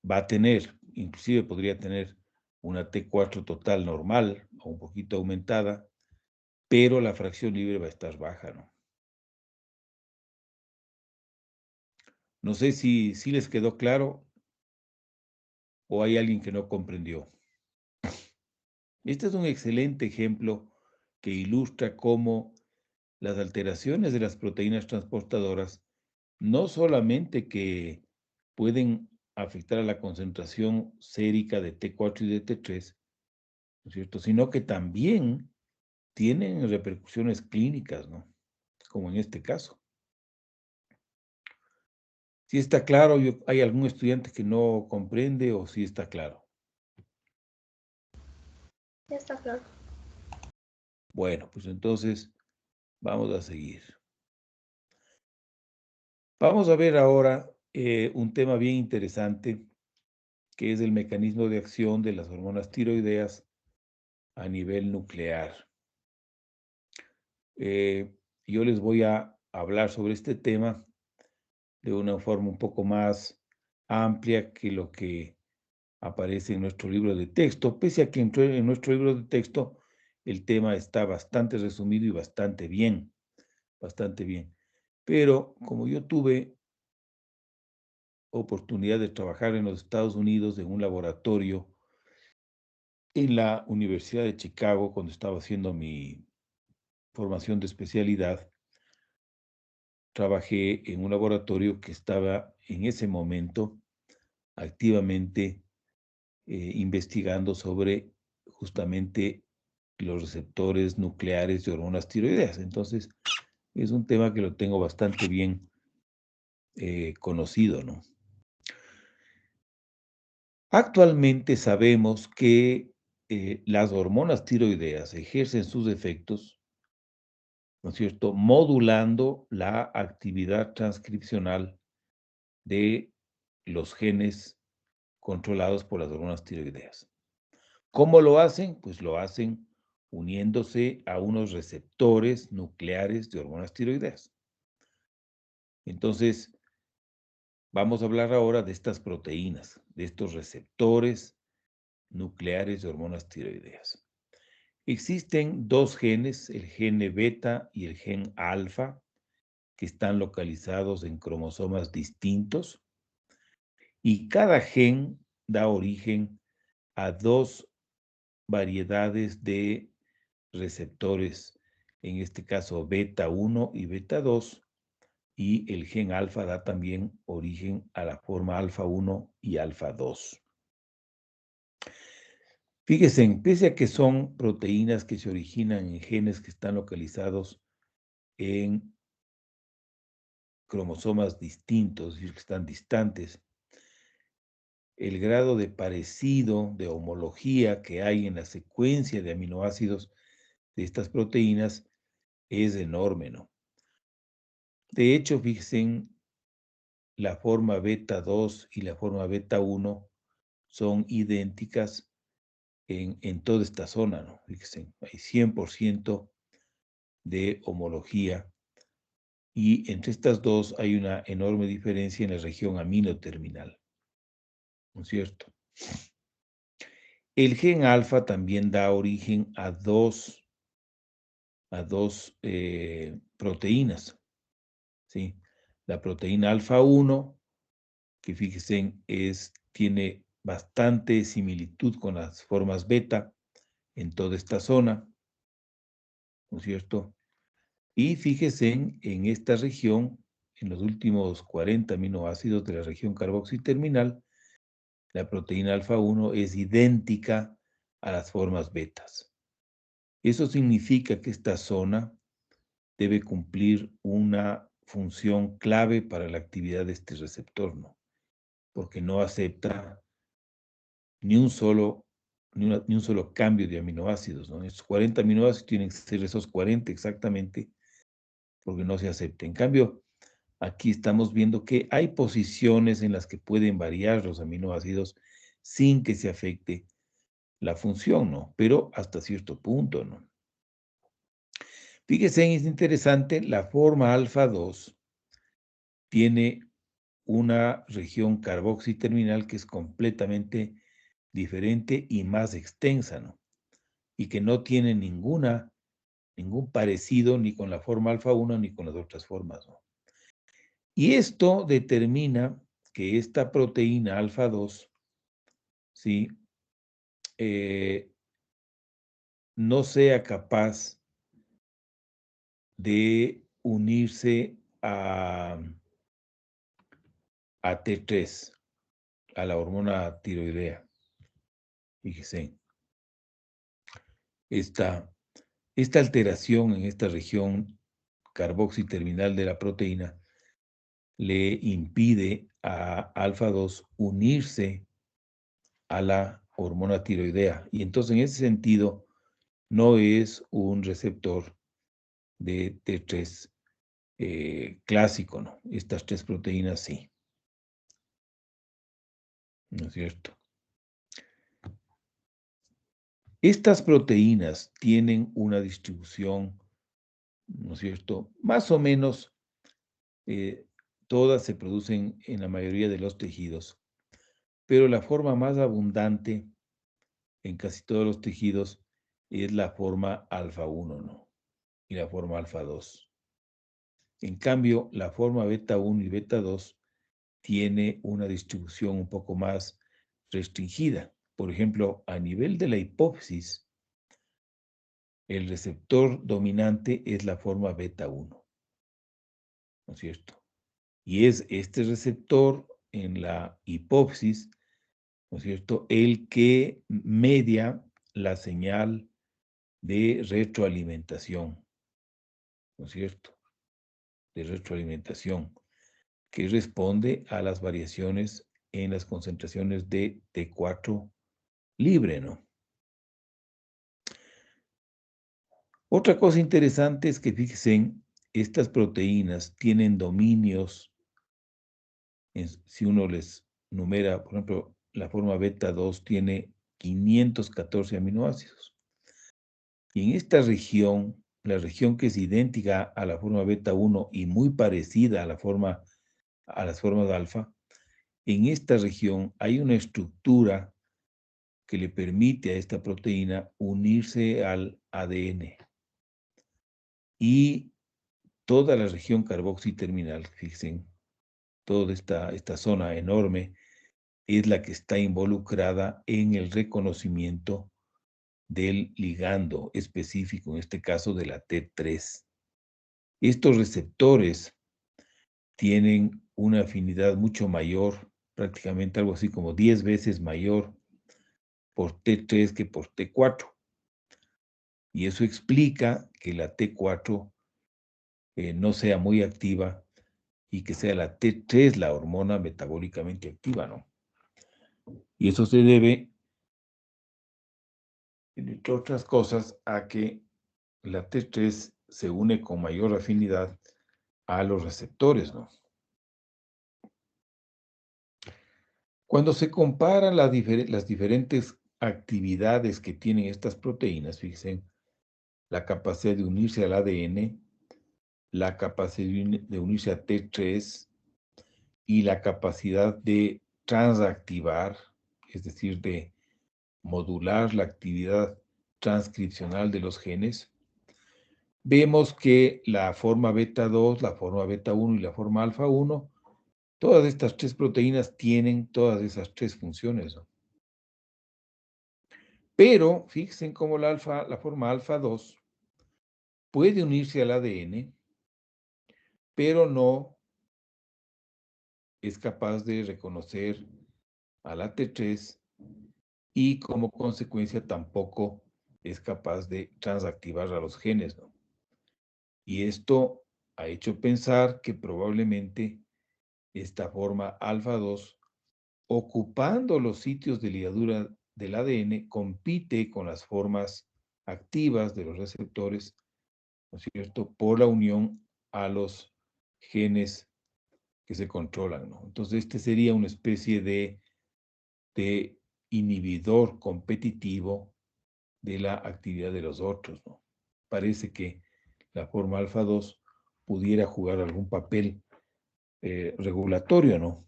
va a tener, inclusive podría tener una T4 total normal o un poquito aumentada, pero la fracción libre va a estar baja, ¿no? No sé si les quedó claro o hay alguien que no comprendió. Este es un excelente ejemplo que ilustra cómo las alteraciones de las proteínas transportadoras no solamente que pueden afectar a la concentración sérica de T4 y de T3, ¿no es cierto?, sino que también tienen repercusiones clínicas, ¿no? Como en este caso. Si está claro, ¿hay algún estudiante que no comprende o si está claro? Ya está claro. Bueno, pues entonces vamos a seguir. Vamos a ver ahora un tema bien interesante, que es el mecanismo de acción de las hormonas tiroideas a nivel nuclear. Yo les voy a hablar sobre este tema de una forma un poco más amplia que lo que aparece en nuestro libro de texto, pese a que en nuestro libro de texto el tema está bastante resumido y bastante bien, bastante bien. Pero como yo tuve oportunidad de trabajar en los Estados Unidos en un laboratorio en la Universidad de Chicago cuando estaba haciendo mi formación de especialidad, trabajé en un laboratorio que estaba en ese momento activamente investigando sobre justamente los receptores nucleares de hormonas tiroideas. Entonces, es un tema que lo tengo bastante bien conocido, ¿no? Actualmente sabemos que las hormonas tiroideas ejercen sus efectos, ¿no es cierto?, modulando la actividad transcripcional de los genes controlados por las hormonas tiroideas. ¿Cómo lo hacen? Pues lo hacen uniéndose a unos receptores nucleares de hormonas tiroideas. Entonces, vamos a hablar ahora de estas proteínas, de estos receptores nucleares de hormonas tiroideas. Existen dos genes, el gen beta y el gen alfa, que están localizados en cromosomas distintos, y cada gen da origen a dos variedades de receptores, en este caso beta 1 y beta 2, y el gen alfa da también origen a la forma alfa 1 y alfa 2. Fíjense, pese a que son proteínas que se originan en genes que están localizados en cromosomas distintos, es decir, que están distantes, el grado de parecido, de homología que hay en la secuencia de aminoácidos de estas proteínas es enorme, ¿no? De hecho, fíjense, la forma beta 2 y la forma beta 1 son idénticas en toda esta zona, ¿no? Fíjense, hay 100% de homología y entre estas dos hay una enorme diferencia en la región aminoterminal, ¿no es cierto? El gen alfa también da origen a dos proteínas, ¿sí? La proteína alfa 1, que fíjense, tiene bastante similitud con las formas beta en toda esta zona, ¿no es cierto? Y fíjense en esta región, en los últimos 40 aminoácidos de la región carboxiterminal, la proteína alfa 1 es idéntica a las formas betas. Eso significa que esta zona debe cumplir una función clave para la actividad de este receptor, ¿no? Porque no acepta ni un solo cambio de aminoácidos, ¿no? Estos 40 aminoácidos tienen que ser esos 40 exactamente, porque no se acepta. En cambio, aquí estamos viendo que hay posiciones en las que pueden variar los aminoácidos sin que se afecte la función, ¿no? Pero hasta cierto punto, ¿no? Fíjense, es interesante, la forma alfa 2 tiene una región carboxiterminal que es completamente diferente y más extensa, ¿no? Y que no tiene ninguna ningún parecido ni con la forma alfa 1 ni con las otras formas, ¿no? Y esto determina que esta proteína alfa 2, ¿sí? No sea capaz de unirse a T3, a la hormona tiroidea. Fíjense, esta alteración en esta región carboxiterminal de la proteína le impide a alfa 2 unirse a la hormona tiroidea. Y entonces, en ese sentido, no es un receptor de T3 clásico, ¿no? Estas tres proteínas sí. ¿No es cierto? Estas proteínas tienen una distribución, ¿no es cierto? Más o menos, todas se producen en la mayoría de los tejidos, pero la forma más abundante en casi todos los tejidos es la forma alfa 1, ¿no? Y la forma alfa 2. En cambio, la forma beta 1 y beta 2 tiene una distribución un poco más restringida. Por ejemplo, a nivel de la hipófisis, el receptor dominante es la forma beta 1, ¿no es cierto? Y es este receptor en la hipófisis, ¿no es cierto?, el que media la señal de retroalimentación, ¿no es cierto?, de retroalimentación, que responde a las variaciones en las concentraciones de T4 libre, ¿no? Otra cosa interesante es que, fíjense, estas proteínas tienen dominios, si uno les numera, por ejemplo, la forma beta 2 tiene 514 aminoácidos. Y en esta región, la región que es idéntica a la forma beta 1 y muy parecida a las formas alfa, en esta región hay una estructura que le permite a esta proteína unirse al ADN. Y toda la región carboxiterminal, fíjense, toda esta zona enorme, es la que está involucrada en el reconocimiento del ligando específico, en este caso de la T3. Estos receptores tienen una afinidad mucho mayor, prácticamente algo así como 10 veces mayor por T3 que por T4. Y eso explica que la T4 no sea muy activa y que sea la T3 la hormona metabólicamente activa, ¿no? Y eso se debe, entre otras cosas, a que la T3 se une con mayor afinidad a los receptores, ¿no? Cuando se comparan las diferentes actividades que tienen estas proteínas, fíjense, la capacidad de unirse al ADN, la capacidad de unirse a T3 y la capacidad de transactivar, es decir, de modular la actividad transcripcional de los genes, vemos que la forma beta 2, la forma beta 1 y la forma alfa 1, todas estas tres proteínas tienen todas esas tres funciones, ¿no? Pero fíjense cómo la forma alfa 2 puede unirse al ADN, pero no es capaz de reconocer a la T3 y como consecuencia tampoco es capaz de transactivar a los genes, ¿no? Y esto ha hecho pensar que probablemente esta forma alfa 2, ocupando los sitios de ligadura del ADN, compite con las formas activas de los receptores, ¿no es cierto?, por la unión a los genes que se controlan, ¿no? Entonces, este sería una especie de inhibidor competitivo de la actividad de los otros, ¿no? Parece que la forma alfa 2 pudiera jugar algún papel regulatorio, ¿no?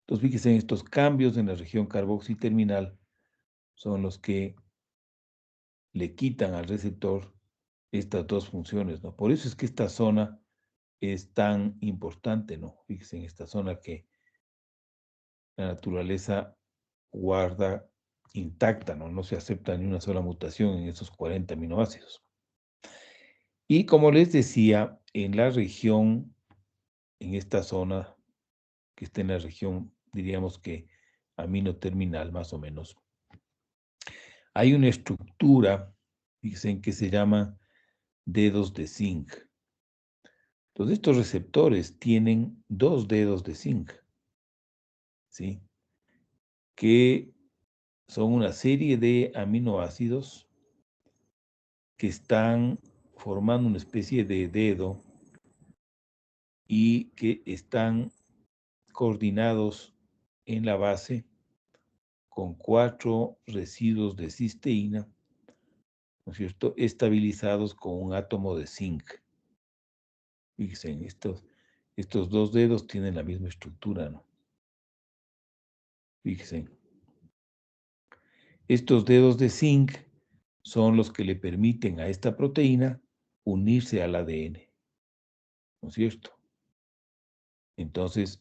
Entonces, fíjense, en estos cambios en la región carboxiterminal son los que le quitan al receptor estas dos funciones, ¿no? Por eso es que esta zona es tan importante, ¿no? Fíjense en esta zona que la naturaleza guarda intacta, ¿no? No se acepta ni una sola mutación en esos 40 aminoácidos. Y como les decía, en la región, en esta zona, que está en la región, diríamos que amino terminal, más o menos, hay una estructura, fíjense, que se llama dedos de zinc. Entonces, estos receptores tienen 2 dedos de zinc, ¿sí? Que son una serie de aminoácidos que están formando una especie de dedo y que están coordinados en la base con 4 residuos de cisteína, ¿no es cierto?, estabilizados con un átomo de zinc. Fíjense, estos 2 dedos tienen la misma estructura, ¿no? Fíjense. Estos dedos de zinc son los que le permiten a esta proteína unirse al ADN, ¿no es cierto? Entonces,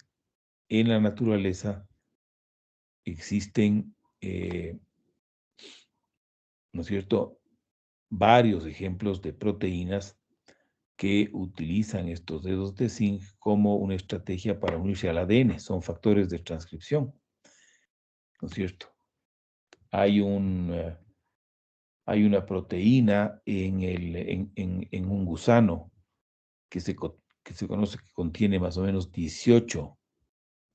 en la naturaleza existen, ¿no es cierto?, varios ejemplos de proteínas que utilizan estos dedos de zinc como una estrategia para unirse al ADN. Son factores de transcripción, ¿no es cierto? Hay una proteína en un gusano que se conoce que contiene más o menos 18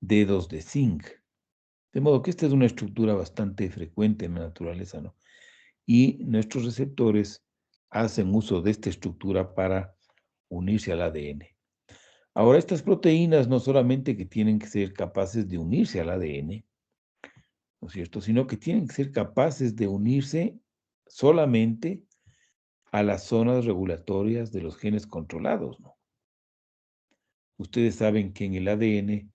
dedos de zinc. De modo que esta es una estructura bastante frecuente en la naturaleza, ¿no? Y nuestros receptores hacen uso de esta estructura para unirse al ADN. Ahora, estas proteínas no solamente que tienen que ser capaces de unirse al ADN, ¿no es cierto?, sino que tienen que ser capaces de unirse solamente a las zonas regulatorias de los genes controlados, ¿no? Ustedes saben que en el ADN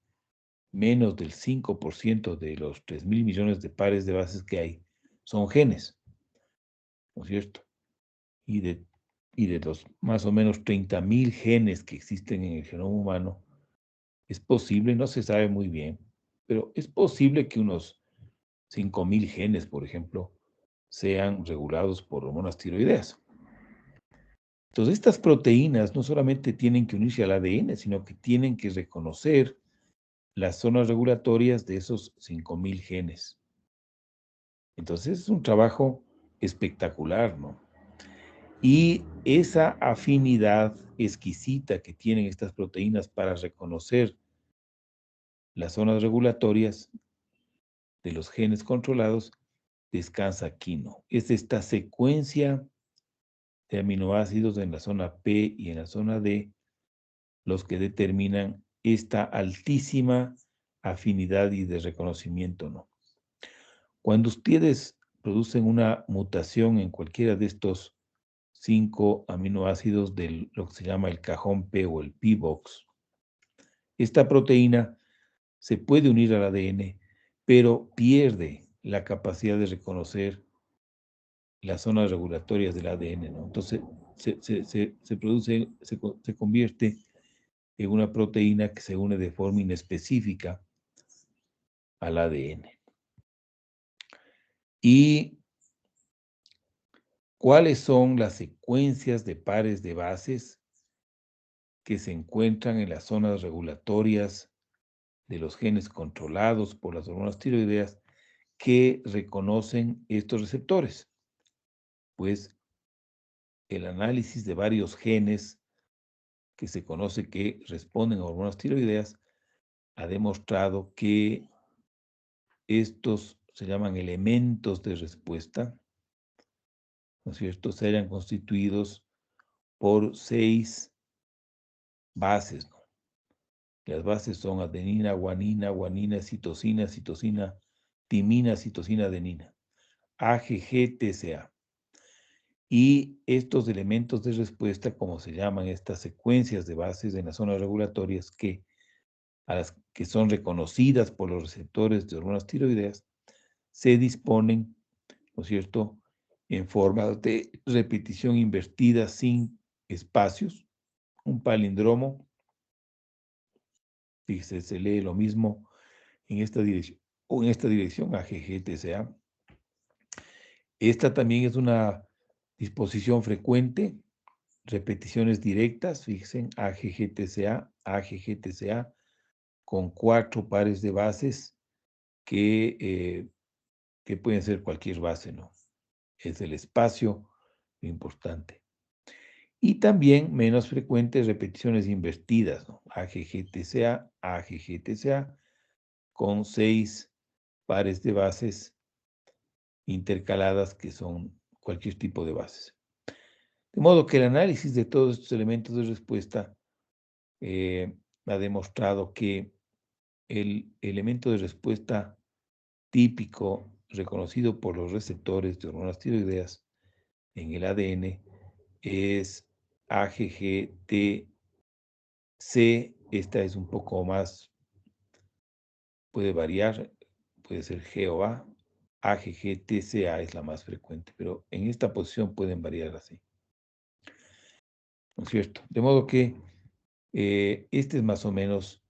menos del 5% de los 3.000 millones de pares de bases que hay son genes, ¿no es cierto? Y de los más o menos 30.000 genes que existen en el genoma humano, es posible, no se sabe muy bien, pero es posible que unos 5.000 genes, por ejemplo, sean regulados por hormonas tiroideas. Entonces, estas proteínas no solamente tienen que unirse al ADN, sino que tienen que reconocer las zonas regulatorias de esos 5.000 genes. Entonces, es un trabajo espectacular, ¿no? Y esa afinidad exquisita que tienen estas proteínas para reconocer las zonas regulatorias de los genes controlados descansa aquí, ¿no? Es esta secuencia de aminoácidos en la zona P y en la zona D los que determinan esta altísima afinidad y de reconocimiento, ¿no? Cuando ustedes producen una mutación en cualquiera de estos 5 aminoácidos de lo que se llama el cajón P o el P-box, esta proteína se puede unir al ADN, pero pierde la capacidad de reconocer las zonas regulatorias del ADN, ¿no? Entonces, se convierte en una proteína que se une de forma inespecífica al ADN. ¿Y cuáles son las secuencias de pares de bases que se encuentran en las zonas regulatorias de los genes controlados por las hormonas tiroideas que reconocen estos receptores? Pues el análisis de varios genes que se conoce que responden a hormonas tiroideas ha demostrado que estos se llaman elementos de respuesta, ¿no es cierto?, se hayan constituidos por 6 bases, ¿no? Las bases son adenina, guanina, guanina, citosina, citosina, timina, citosina, adenina, AGG, TCA. Y estos elementos de respuesta, como se llaman estas secuencias de bases en las zonas regulatorias a las que son reconocidas por los receptores de hormonas tiroideas, se disponen, ¿no es cierto?, en forma de repetición invertida sin espacios, un palíndromo. Fíjese, se lee lo mismo en esta dirección o en esta dirección AGGTCA. Esta también es una disposición frecuente, repeticiones directas, fíjense, AGGTCA, con 4 pares de bases que pueden ser cualquier base, ¿no? Es el espacio lo importante. Y también menos frecuentes repeticiones invertidas, ¿no? AGGTCA, con 6 pares de bases intercaladas que son cualquier tipo de bases. De modo que el análisis de todos estos elementos de respuesta ha demostrado que el elemento de respuesta típico reconocido por los receptores de hormonas tiroideas en el ADN es AGGTC. Esta es un poco más, puede variar, puede ser G o A. AGGTCA es la más frecuente, pero en esta posición pueden variar así. ¿No es cierto? De modo que esta es más o menos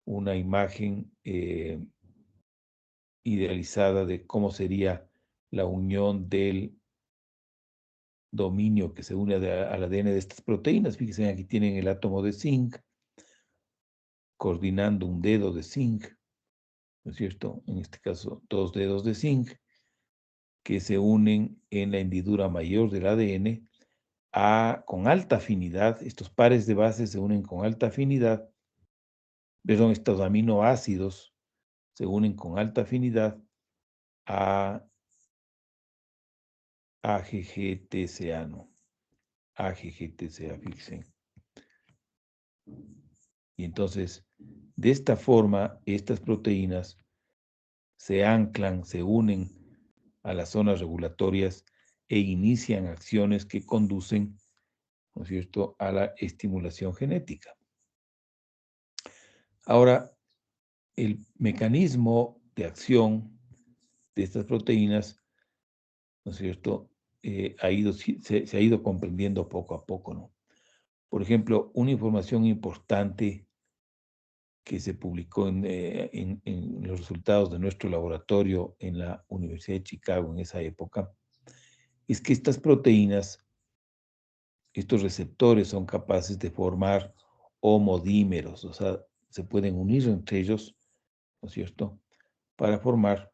una imagen idealizada de cómo sería la unión del dominio que se une al ADN de estas proteínas. Fíjense, aquí tienen el átomo de zinc coordinando un dedo de zinc, ¿no es cierto? En este caso, 2 dedos de zinc que se unen en la hendidura mayor del ADN con alta afinidad. Estos pares de bases se unen con alta afinidad. Perdón, estos aminoácidos se unen con alta afinidad a AGGTCA, ¿no? AGGTCA, fíjense. Y entonces, de esta forma, estas proteínas se anclan, se unen a las zonas regulatorias e inician acciones que conducen, ¿no es cierto?, a la estimulación genética. Ahora, el mecanismo de acción de estas proteínas, ¿no es cierto?, se ha ido comprendiendo poco a poco, ¿no? Por ejemplo, una información importante que se publicó en los resultados de nuestro laboratorio en la Universidad de Chicago en esa época, es que estas proteínas, estos receptores son capaces de formar homodímeros, o sea, se pueden unir entre ellos, ¿no es cierto?, para formar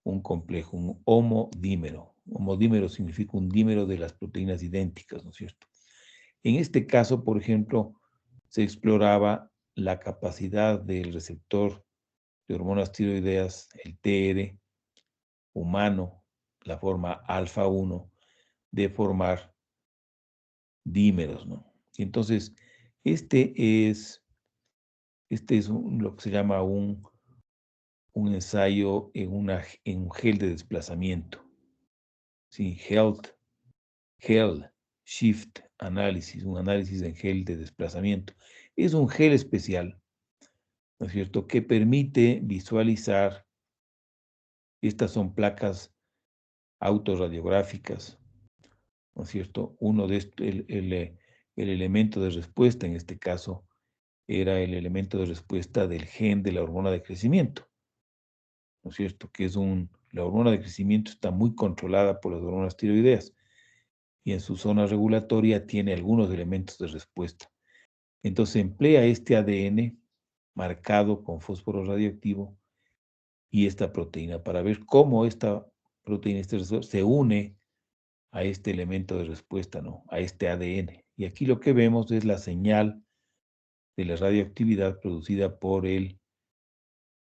un complejo, un homodímero. Homodímero significa un dímero de las proteínas idénticas, ¿no es cierto? En este caso, por ejemplo, se exploraba la capacidad del receptor de hormonas tiroideas, el TR humano, la forma alfa 1, de formar dímeros, ¿no? Y entonces, este es lo que se llama un ensayo en un gel de desplazamiento. Sí, Gel Shift Analysis, un análisis en gel de desplazamiento. Es un gel especial, ¿no es cierto?, que permite visualizar, estas son placas autorradiográficas, ¿no es cierto? Uno de estos, el elemento de respuesta en este caso era el elemento de respuesta del gen de la hormona de crecimiento, ¿no es cierto? Que la hormona de crecimiento está muy controlada por las hormonas tiroideas y en su zona regulatoria tiene algunos elementos de respuesta. Entonces emplea este ADN marcado con fósforo radioactivo y esta proteína para ver cómo esta proteína se une a este elemento de respuesta, ¿no?, a este ADN. Y aquí lo que vemos es la señal de la radioactividad producida por el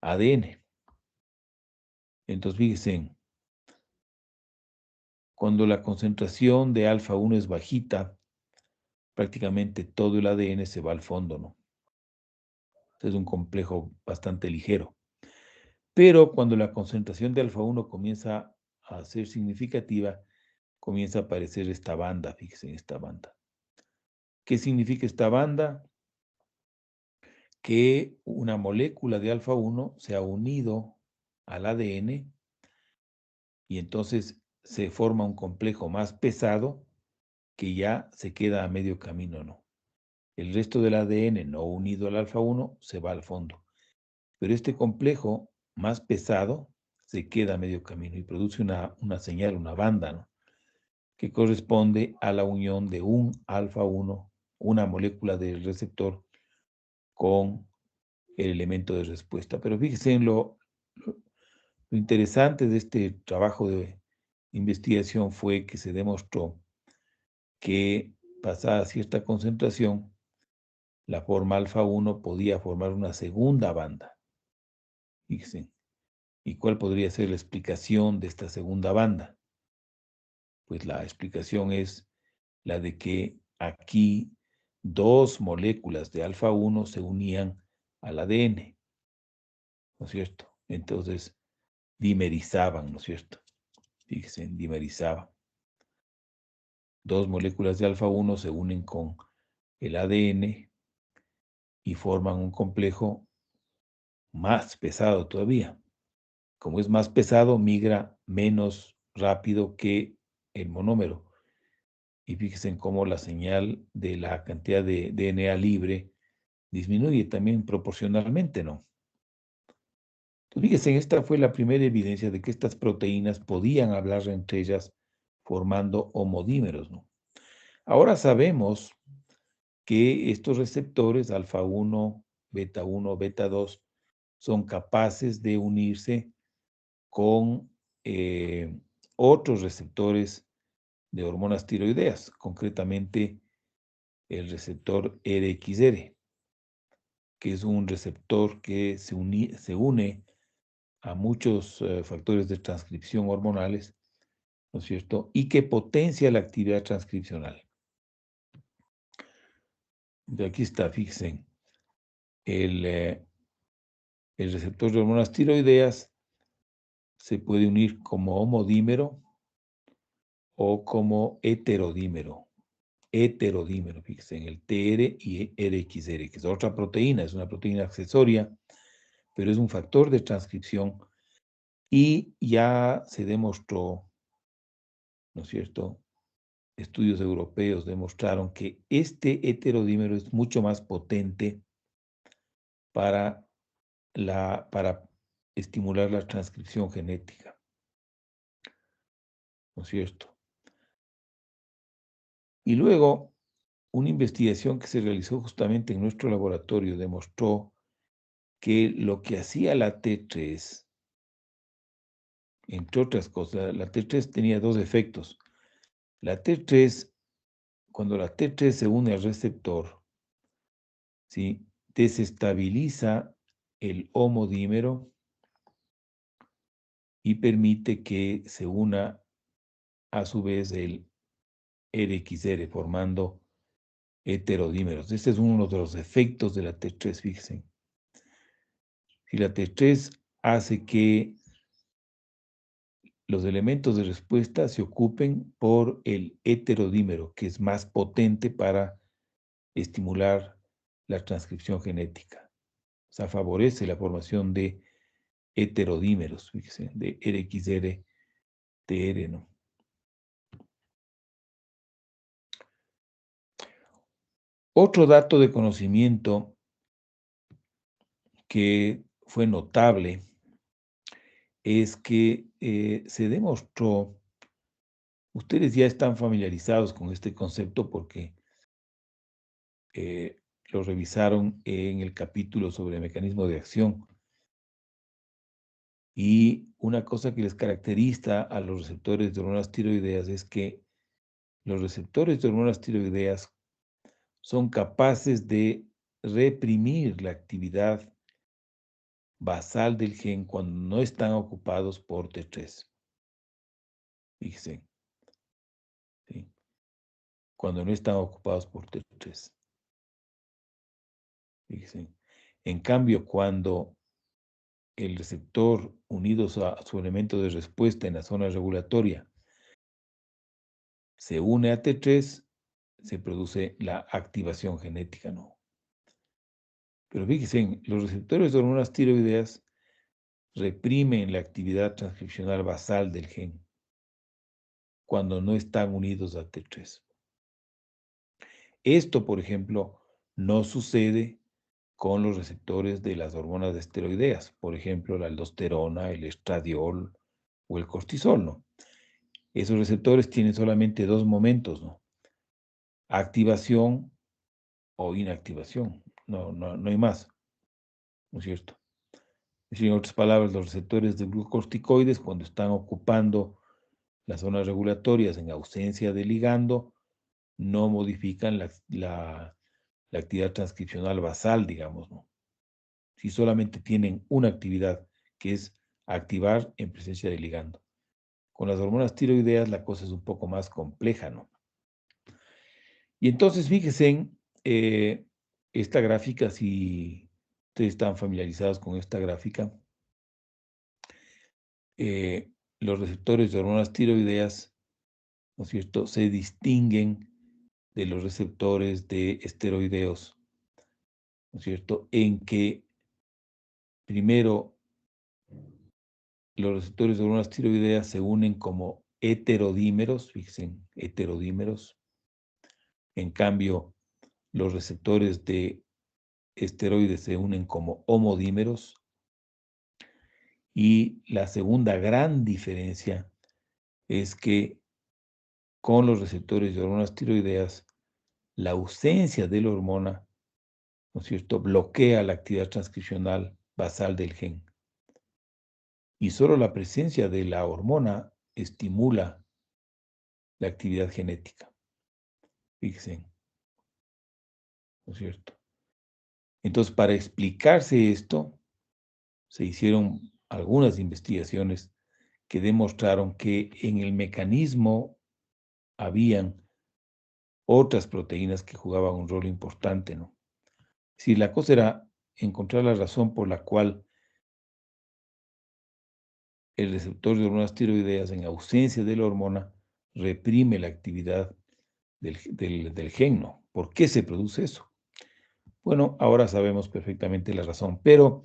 ADN. Entonces, fíjense, cuando la concentración de alfa 1 es bajita, prácticamente todo el ADN se va al fondo, ¿no? Es un complejo bastante ligero. Pero cuando la concentración de alfa 1 comienza a ser significativa, comienza a aparecer esta banda, fíjense, esta banda. ¿Qué significa esta banda? Que una molécula de alfa 1 se ha unido al ADN y entonces se forma un complejo más pesado que ya se queda a medio camino, ¿no? El resto del ADN no unido al alfa 1 se va al fondo. Pero este complejo más pesado se queda a medio camino y produce una señal, una banda, ¿no? Que corresponde a la unión de un alfa 1, una molécula del receptor, con el elemento de respuesta. Pero fíjense en lo interesante de este trabajo de investigación fue que se demostró que pasada cierta concentración, la forma alfa 1 podía formar una segunda banda. Fíjense. ¿Y cuál podría ser la explicación de esta segunda banda? Pues la explicación es la de que aquí dos moléculas de alfa 1 se unían al ADN, ¿no es cierto? Entonces dimerizaban, ¿no es cierto? Fíjense, dimerizaban. Dos moléculas de alfa 1 se unen con el ADN y forman un complejo más pesado todavía. Como es más pesado, migra menos rápido que el monómero. Y fíjense en cómo la señal de la cantidad de DNA libre disminuye también proporcionalmente, ¿no? Entonces, fíjense, esta fue la primera evidencia de que estas proteínas podían hablar entre ellas formando homodímeros, ¿no? Ahora sabemos que estos receptores alfa 1, beta 2, son capaces de unirse con otros receptores de hormonas tiroideas, concretamente el receptor RXR, que es un receptor que se une a muchos factores de transcripción hormonales, ¿no es cierto? Y que potencia la actividad transcripcional. De aquí está, fíjense, el receptor de hormonas tiroideas se puede unir como homodímero o como heterodímero. Heterodímero, fíjense, en el TR y RXR, que es otra proteína, es una proteína accesoria, pero es un factor de transcripción y ya se demostró, ¿no es cierto? Estudios europeos demostraron que este heterodímero es mucho más potente para estimular la transcripción genética, ¿no es cierto? Y luego, una investigación que se realizó justamente en nuestro laboratorio demostró que lo que hacía la T3, entre otras cosas, la T3 tenía dos efectos. La T3, cuando la T3 se une al receptor, ¿sí?, desestabiliza el homodímero y permite que se una a su vez el RXR, formando heterodímeros. Este es uno de los efectos de la T3, fíjense. Si la T3 hace que los elementos de respuesta se ocupen por el heterodímero, que es más potente para estimular la transcripción genética. O sea, favorece la formación de heterodímeros, fíjense, de RXR, TR, ¿no? Otro dato de conocimiento que fue notable es que se demostró, ustedes ya están familiarizados con este concepto porque lo revisaron en el capítulo sobre mecanismo de acción. Y una cosa que les caracteriza a los receptores de hormonas tiroideas es que los receptores de hormonas tiroideas son capaces de reprimir la actividad basal del gen cuando no están ocupados por T3. Fíjense. ¿Sí? Cuando no están ocupados por T3. Fíjense. En cambio, cuando el receptor unidos a su elemento de respuesta en la zona regulatoria se une a T3, se produce la activación genética, ¿no? Pero fíjense, los receptores de hormonas tiroideas reprimen la actividad transcripcional basal del gen. cuando no están unidos a T3. Esto, por ejemplo, no sucede con los receptores de las hormonas esteroideas, por ejemplo, la aldosterona, el estradiol o el cortisol, ¿no? Esos receptores tienen solamente dos momentos, ¿no? Activación o inactivación, no hay más, ¿no es cierto? Es decir, en otras palabras, los receptores de glucocorticoides, cuando están ocupando las zonas regulatorias en ausencia de ligando, no modifican la actividad transcripcional basal, digamos, ¿no? Si solamente tienen una actividad, que es activar en presencia de ligando. Con las hormonas tiroideas la cosa es un poco más compleja, ¿no? Y entonces, fíjense en esta gráfica, si ustedes están familiarizados con esta gráfica, los receptores de hormonas tiroideas, ¿no es cierto?, se distinguen de los receptores de esteroideos, ¿no es cierto?, en que primero los receptores de hormonas tiroideas se unen como heterodímeros, fíjense, heterodímeros. En cambio, los receptores de esteroides se unen como homodímeros. Y la segunda gran diferencia es que con los receptores de hormonas tiroideas, la ausencia de la hormona, ¿no es cierto?, bloquea la actividad transcripcional basal del gen. Y solo la presencia de la hormona estimula la actividad genética. Fíjense, ¿no es cierto? Entonces, para explicarse esto, se hicieron algunas investigaciones que demostraron que en el mecanismo habían otras proteínas que jugaban un rol importante, ¿no? Si la cosa era encontrar la razón por la cual el receptor de hormonas tiroideas, en ausencia de la hormona, reprime la actividad del gen, ¿no? ¿Por qué se produce eso? Bueno, ahora sabemos perfectamente la razón, pero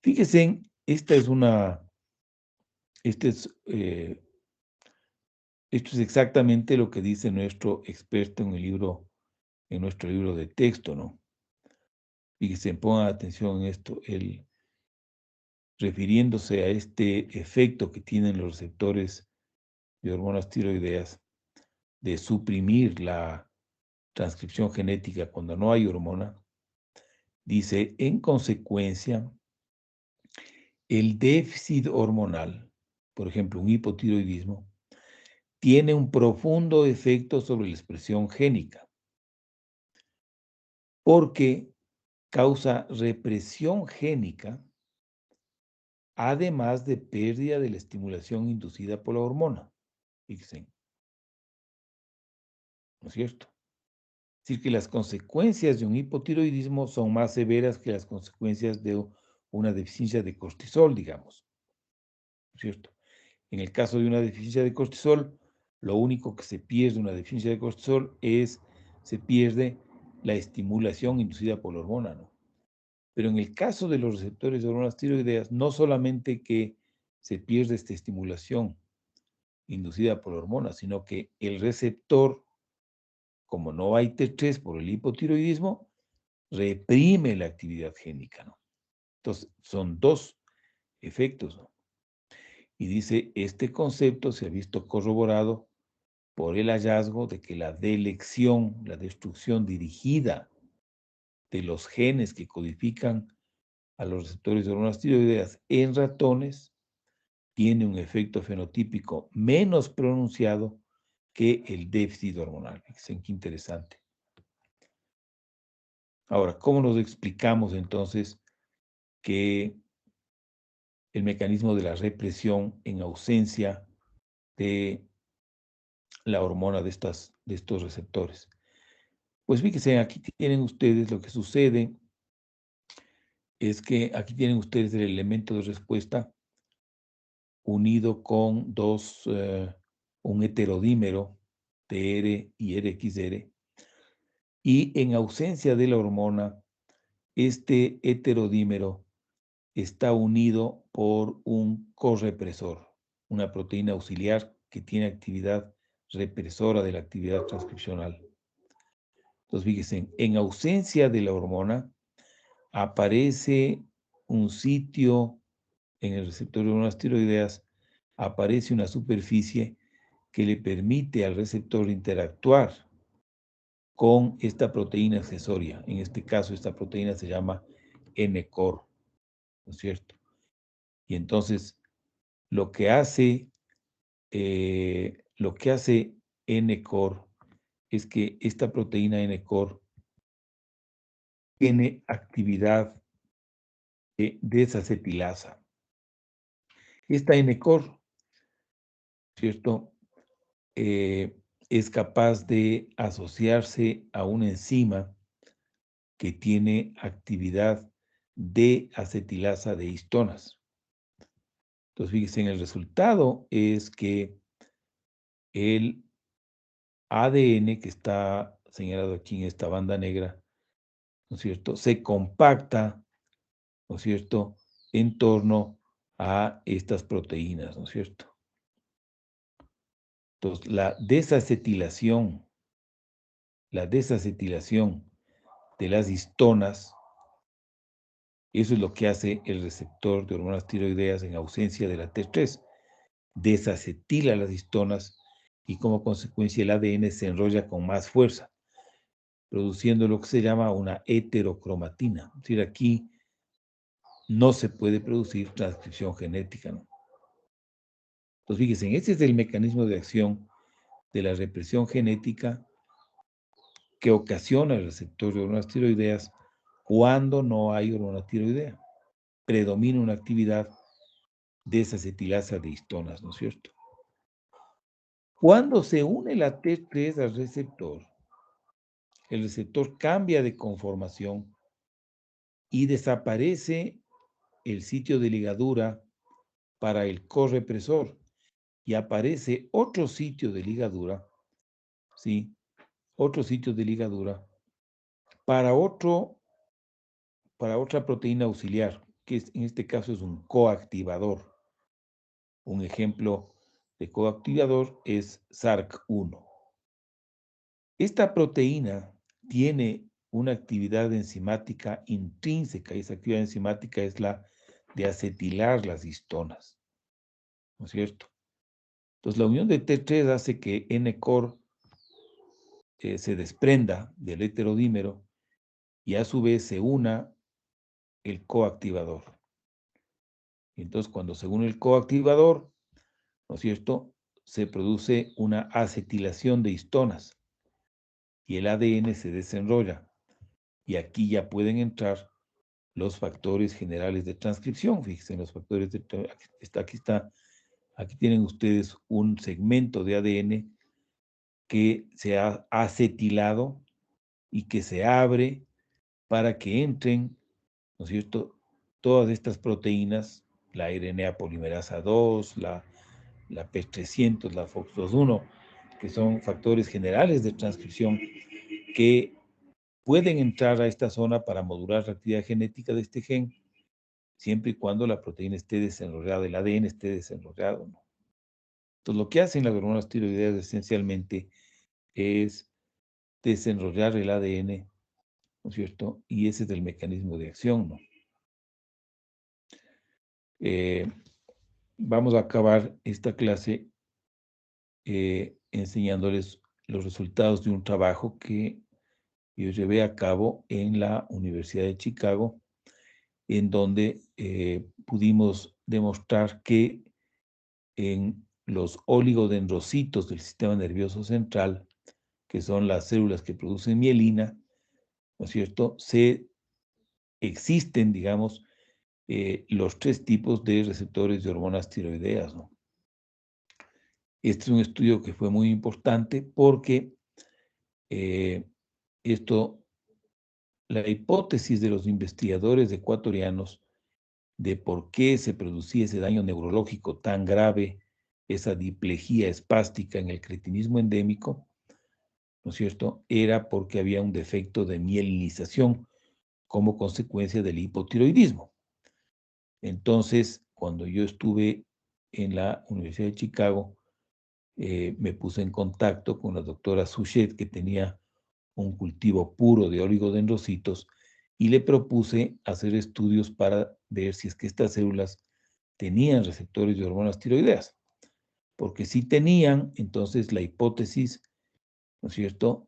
fíjense, esto es exactamente lo que dice nuestro experto en nuestro libro de texto, ¿no? Fíjense, pongan atención en esto, él, refiriéndose a este efecto que tienen los receptores de hormonas tiroideas de suprimir la transcripción genética cuando no hay hormona, dice, en consecuencia, el déficit hormonal, por ejemplo, un hipotiroidismo, tiene un profundo efecto sobre la expresión génica, porque causa represión génica, además de pérdida de la estimulación inducida por la hormona. Fíjense. ¿No es cierto? Es decir, que las consecuencias de un hipotiroidismo son más severas que las consecuencias de una deficiencia de cortisol, digamos. ¿No es cierto? En el caso de una deficiencia de cortisol, lo único que se pierde de una deficiencia de cortisol se pierde la estimulación inducida por la hormona, ¿no? Pero en el caso de los receptores de hormonas tiroideas, no solamente que se pierde esta estimulación inducida por la hormona, sino que el receptor, como no hay T3 por el hipotiroidismo, reprime la actividad génica, ¿no? Entonces, son dos efectos, ¿no? Y dice, este concepto se ha visto corroborado por el hallazgo de que la delección, la destrucción dirigida de los genes que codifican a los receptores de hormonas tiroideas en ratones tiene un efecto fenotípico menos pronunciado que el déficit hormonal. Fíjense qué interesante. Ahora, ¿cómo nos explicamos entonces que el mecanismo de la represión en ausencia de la hormona de estos receptores? Pues fíjense, aquí tienen ustedes lo que sucede, es que aquí tienen ustedes el elemento de respuesta unido con un heterodímero, TR y RXR, y en ausencia de la hormona, este heterodímero está unido por un correpresor, una proteína auxiliar que tiene actividad represora de la actividad transcripcional. Entonces, fíjense, en ausencia de la hormona, aparece un sitio en el receptor de hormonas tiroideas, aparece una superficie que le permite al receptor interactuar con esta proteína accesoria. En este caso, esta proteína se llama NCOR, ¿no es cierto? Y entonces, lo que hace NCOR es que esta proteína NCOR tiene actividad de desacetilasa. Esta NCOR, ¿cierto? Es capaz de asociarse a una enzima que tiene actividad de acetilasa de histonas. Entonces, fíjense, en el resultado es que el ADN que está señalado aquí en esta banda negra, ¿no es cierto?, se compacta, ¿no es cierto?, en torno a estas proteínas, ¿no es cierto? Entonces, la desacetilación de las histonas, eso es lo que hace el receptor de hormonas tiroideas en ausencia de la T3. Desacetila las histonas y como consecuencia el ADN se enrolla con más fuerza, produciendo lo que se llama una heterocromatina. Es decir, aquí no se puede producir transcripción genética, ¿no? Entonces, fíjense, ese es el mecanismo de acción de la represión genética que ocasiona el receptor de hormonas tiroideas cuando no hay hormona tiroidea. Predomina una actividad desacetilasa de histonas, ¿no es cierto? Cuando se une la T3 al receptor, el receptor cambia de conformación y desaparece el sitio de ligadura para el correpresor y aparece otro sitio de ligadura, ¿sí? Otro sitio de ligadura para otra proteína auxiliar, que en este caso es un coactivador. Un ejemplo de coactivador es SRC1. Esta proteína tiene una actividad enzimática intrínseca, y esa actividad enzimática es la de acetilar las histonas, ¿no es cierto? Entonces, la unión de T3 hace que NCOR se desprenda del heterodímero y a su vez se una el coactivador. Entonces, cuando se une el coactivador, ¿no es cierto?, se produce una acetilación de histonas y el ADN se desenrolla. Y aquí ya pueden entrar los factores generales de transcripción. Fíjense, los factores de aquí tienen ustedes un segmento de ADN que se ha acetilado y que se abre para que entren, ¿no es cierto?, todas estas proteínas, la RNA polimerasa 2, la PES300, la FOX21, que son factores generales de transcripción que pueden entrar a esta zona para modular la actividad genética de este gen, siempre y cuando la proteína esté desenrollada, el ADN esté desenrollado, ¿no? Entonces, lo que hacen las hormonas tiroideas esencialmente es desenrollar el ADN, ¿no es cierto? Y ese es el mecanismo de acción, ¿no? Vamos a acabar esta clase enseñándoles los resultados de un trabajo que yo llevé a cabo en la Universidad de Chicago, en donde pudimos demostrar que en los oligodendrocitos del sistema nervioso central, que son las células que producen mielina, ¿no es cierto?, existen, digamos, los 3 tipos de receptores de hormonas tiroideas, ¿no? Este es un estudio que fue muy importante porque la hipótesis de los investigadores ecuatorianos de por qué se producía ese daño neurológico tan grave, esa diplejía espástica en el cretinismo endémico, ¿no es cierto?, era porque había un defecto de mielinización como consecuencia del hipotiroidismo. Entonces, cuando yo estuve en la Universidad de Chicago, me puse en contacto con la doctora Suchet, que tenía un cultivo puro de oligodendrocitos, y le propuse hacer estudios para ver si es que estas células tenían receptores de hormonas tiroideas. Porque si tenían, entonces la hipótesis, ¿no es cierto?,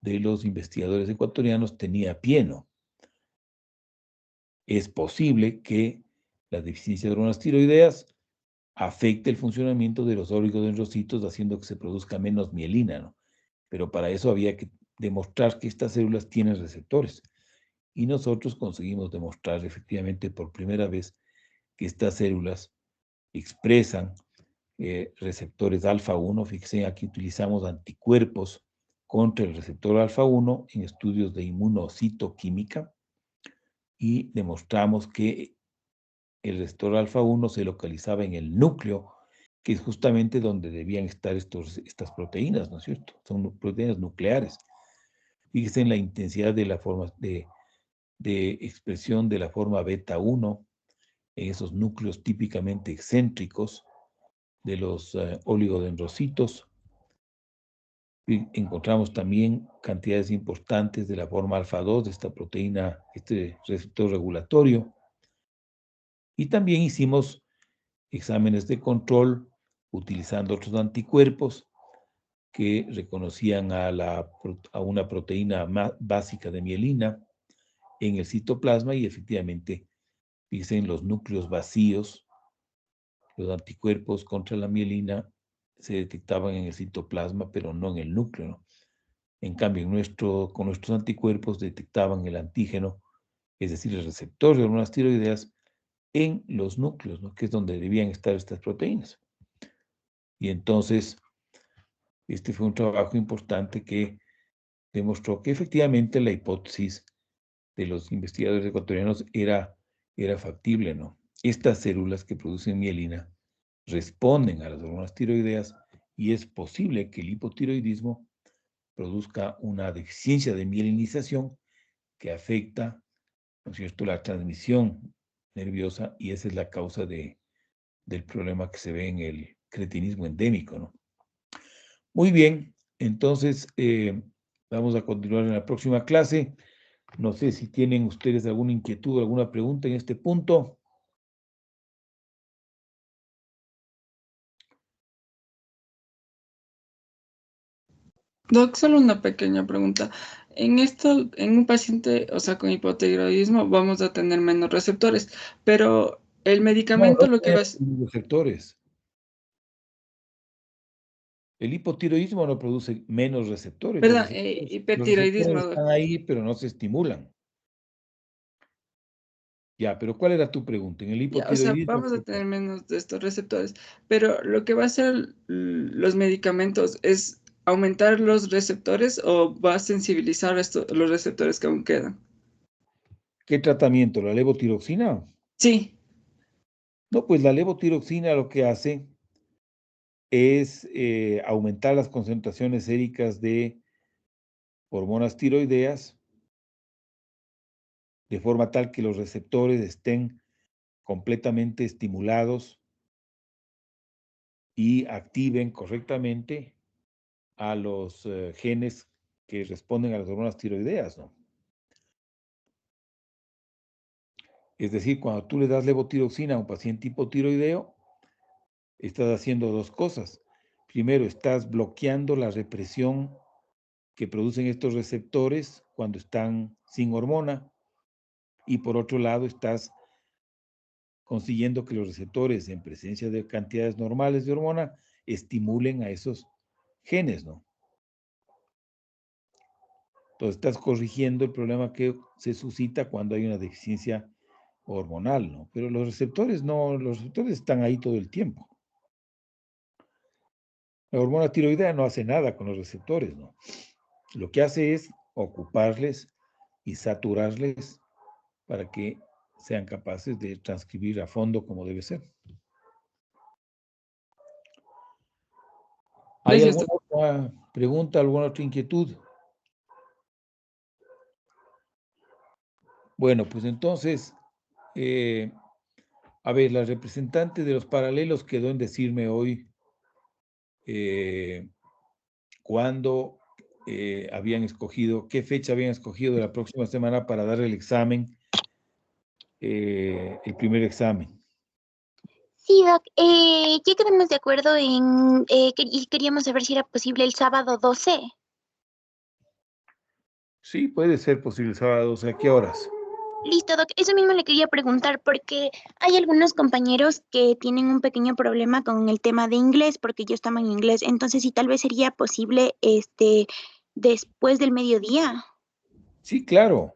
de los investigadores ecuatorianos tenía pie, ¿no? Es posible que la deficiencia de hormonas tiroideas afecte el funcionamiento de los oligodendrocitos, haciendo que se produzca menos mielina, ¿no? Pero para eso había que demostrar que estas células tienen receptores. Y nosotros conseguimos demostrar efectivamente por primera vez que estas células expresan receptores alfa-1. Fíjense, aquí utilizamos anticuerpos contra el receptor alfa-1 en estudios de inmunocitoquímica y demostramos que el receptor alfa-1 se localizaba en el núcleo, que es justamente donde debían estar estas proteínas, ¿no es cierto? Son proteínas nucleares. Fíjense en la intensidad de la forma de expresión de la forma beta-1 en esos núcleos típicamente excéntricos de los oligodendrocitos. Y encontramos también cantidades importantes de la forma alfa-2 de esta proteína, este receptor regulatorio. Y también hicimos exámenes de control utilizando otros anticuerpos que reconocían a una proteína básica de mielina en el citoplasma, y efectivamente, fíjense, en los núcleos vacíos, los anticuerpos contra la mielina se detectaban en el citoplasma, pero no en el núcleo, ¿no? En cambio, con nuestros anticuerpos detectaban el antígeno, es decir, el receptor de hormonas tiroideas, en los núcleos, ¿no?, que es donde debían estar estas proteínas. Y entonces, este fue un trabajo importante que demostró que efectivamente la hipótesis de los investigadores ecuatorianos era factible, ¿no? Estas células que producen mielina responden a las hormonas tiroideas, y es posible que el hipotiroidismo produzca una deficiencia de mielinización que afecta, ¿no es cierto?, la transmisión nerviosa, y esa es la causa del problema que se ve en el cretinismo endémico, ¿no? Muy bien, entonces vamos a continuar en la próxima clase. No sé si tienen ustedes alguna inquietud, alguna pregunta en este punto. Doc, solo una pequeña pregunta. En un paciente, o sea, con hipotiroidismo, vamos a tener menos receptores, pero el medicamento No, lo que va a... receptores. El hipotiroidismo no produce menos receptores. Perdón, Los receptores hipertiroidismo, Doc. están ahí, pero no se estimulan. Ya, pero ¿cuál era tu pregunta? En el Ya, o sea, hipotiroidismo, vamos a tener menos de estos receptores, pero lo que va a hacer los medicamentos es aumentar los receptores, o va a sensibilizar los receptores que aún quedan. ¿qué tratamiento? ¿La levotiroxina? Sí. No, pues la levotiroxina lo que hace es aumentar las concentraciones séricas de hormonas tiroideas, de forma tal que los receptores estén completamente estimulados y activen correctamente a los genes que responden a las hormonas tiroideas, ¿no? Es decir, cuando tú le das levotiroxina a un paciente hipotiroideo, estás haciendo dos cosas. Primero, estás bloqueando la represión que producen estos receptores cuando están sin hormona, y por otro lado, estás consiguiendo que los receptores, en presencia de cantidades normales de hormona, estimulen a esos genes, ¿no? Entonces estás corrigiendo el problema que se suscita cuando hay una deficiencia hormonal, ¿no? Pero los receptores no, los receptores están ahí todo el tiempo. La hormona tiroidea no hace nada con los receptores, ¿no? Lo que hace es ocuparles y saturarles para que sean capaces de transcribir a fondo como debe ser. ¿Hay Gracias, alguna doctor. otra pregunta, alguna otra inquietud? Bueno, pues entonces, a ver, la representante de los paralelos quedó en decirme hoy cuándo habían escogido, qué fecha habían escogido de la próxima semana para dar el examen, el primer examen. Sí, Doc, ya quedamos de acuerdo en y queríamos saber si era posible el sábado 12. Sí, puede ser posible el sábado, o sea, ¿a qué horas? Listo, Doc, eso mismo le quería preguntar porque hay algunos compañeros que tienen un pequeño problema con el tema de inglés porque ellos toman inglés, entonces si tal vez sería posible después del mediodía. Sí, claro.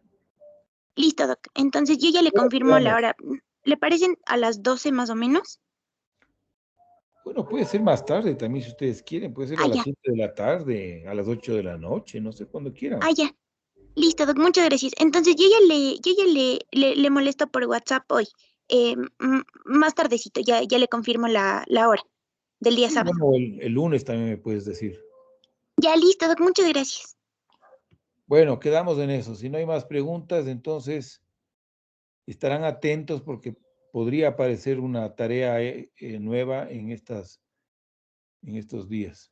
Listo, Doc, entonces yo ya le Bueno, confirmo la quedamos. hora. ¿Le parecen a las 12 más o menos? Bueno, puede ser más tarde también si ustedes quieren, puede ser a Ah, las ya, 7 de la tarde, a las 8 de la noche, no sé, cuando quieran. ya. Listo, Doc, muchas gracias. Entonces yo ya le molesto por WhatsApp hoy. Más tardecito, ya le confirmo la hora del día Sí, sábado. bueno, el lunes también me puedes decir. Ya listo, Doc, muchas gracias. Bueno, quedamos en eso. Si no hay más preguntas, entonces estarán atentos porque podría aparecer una tarea nueva en estos días.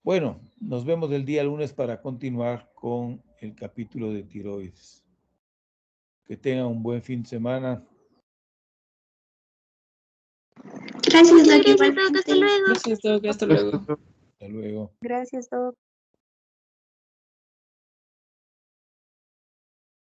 Bueno, nos vemos el día lunes para continuar con el capítulo de tiroides. Que tengan un buen fin de semana. Gracias, Doc, Gracias, Doc, hasta igualmente. luego. Gracias, Doc, hasta luego. Hasta luego. Gracias, Doc.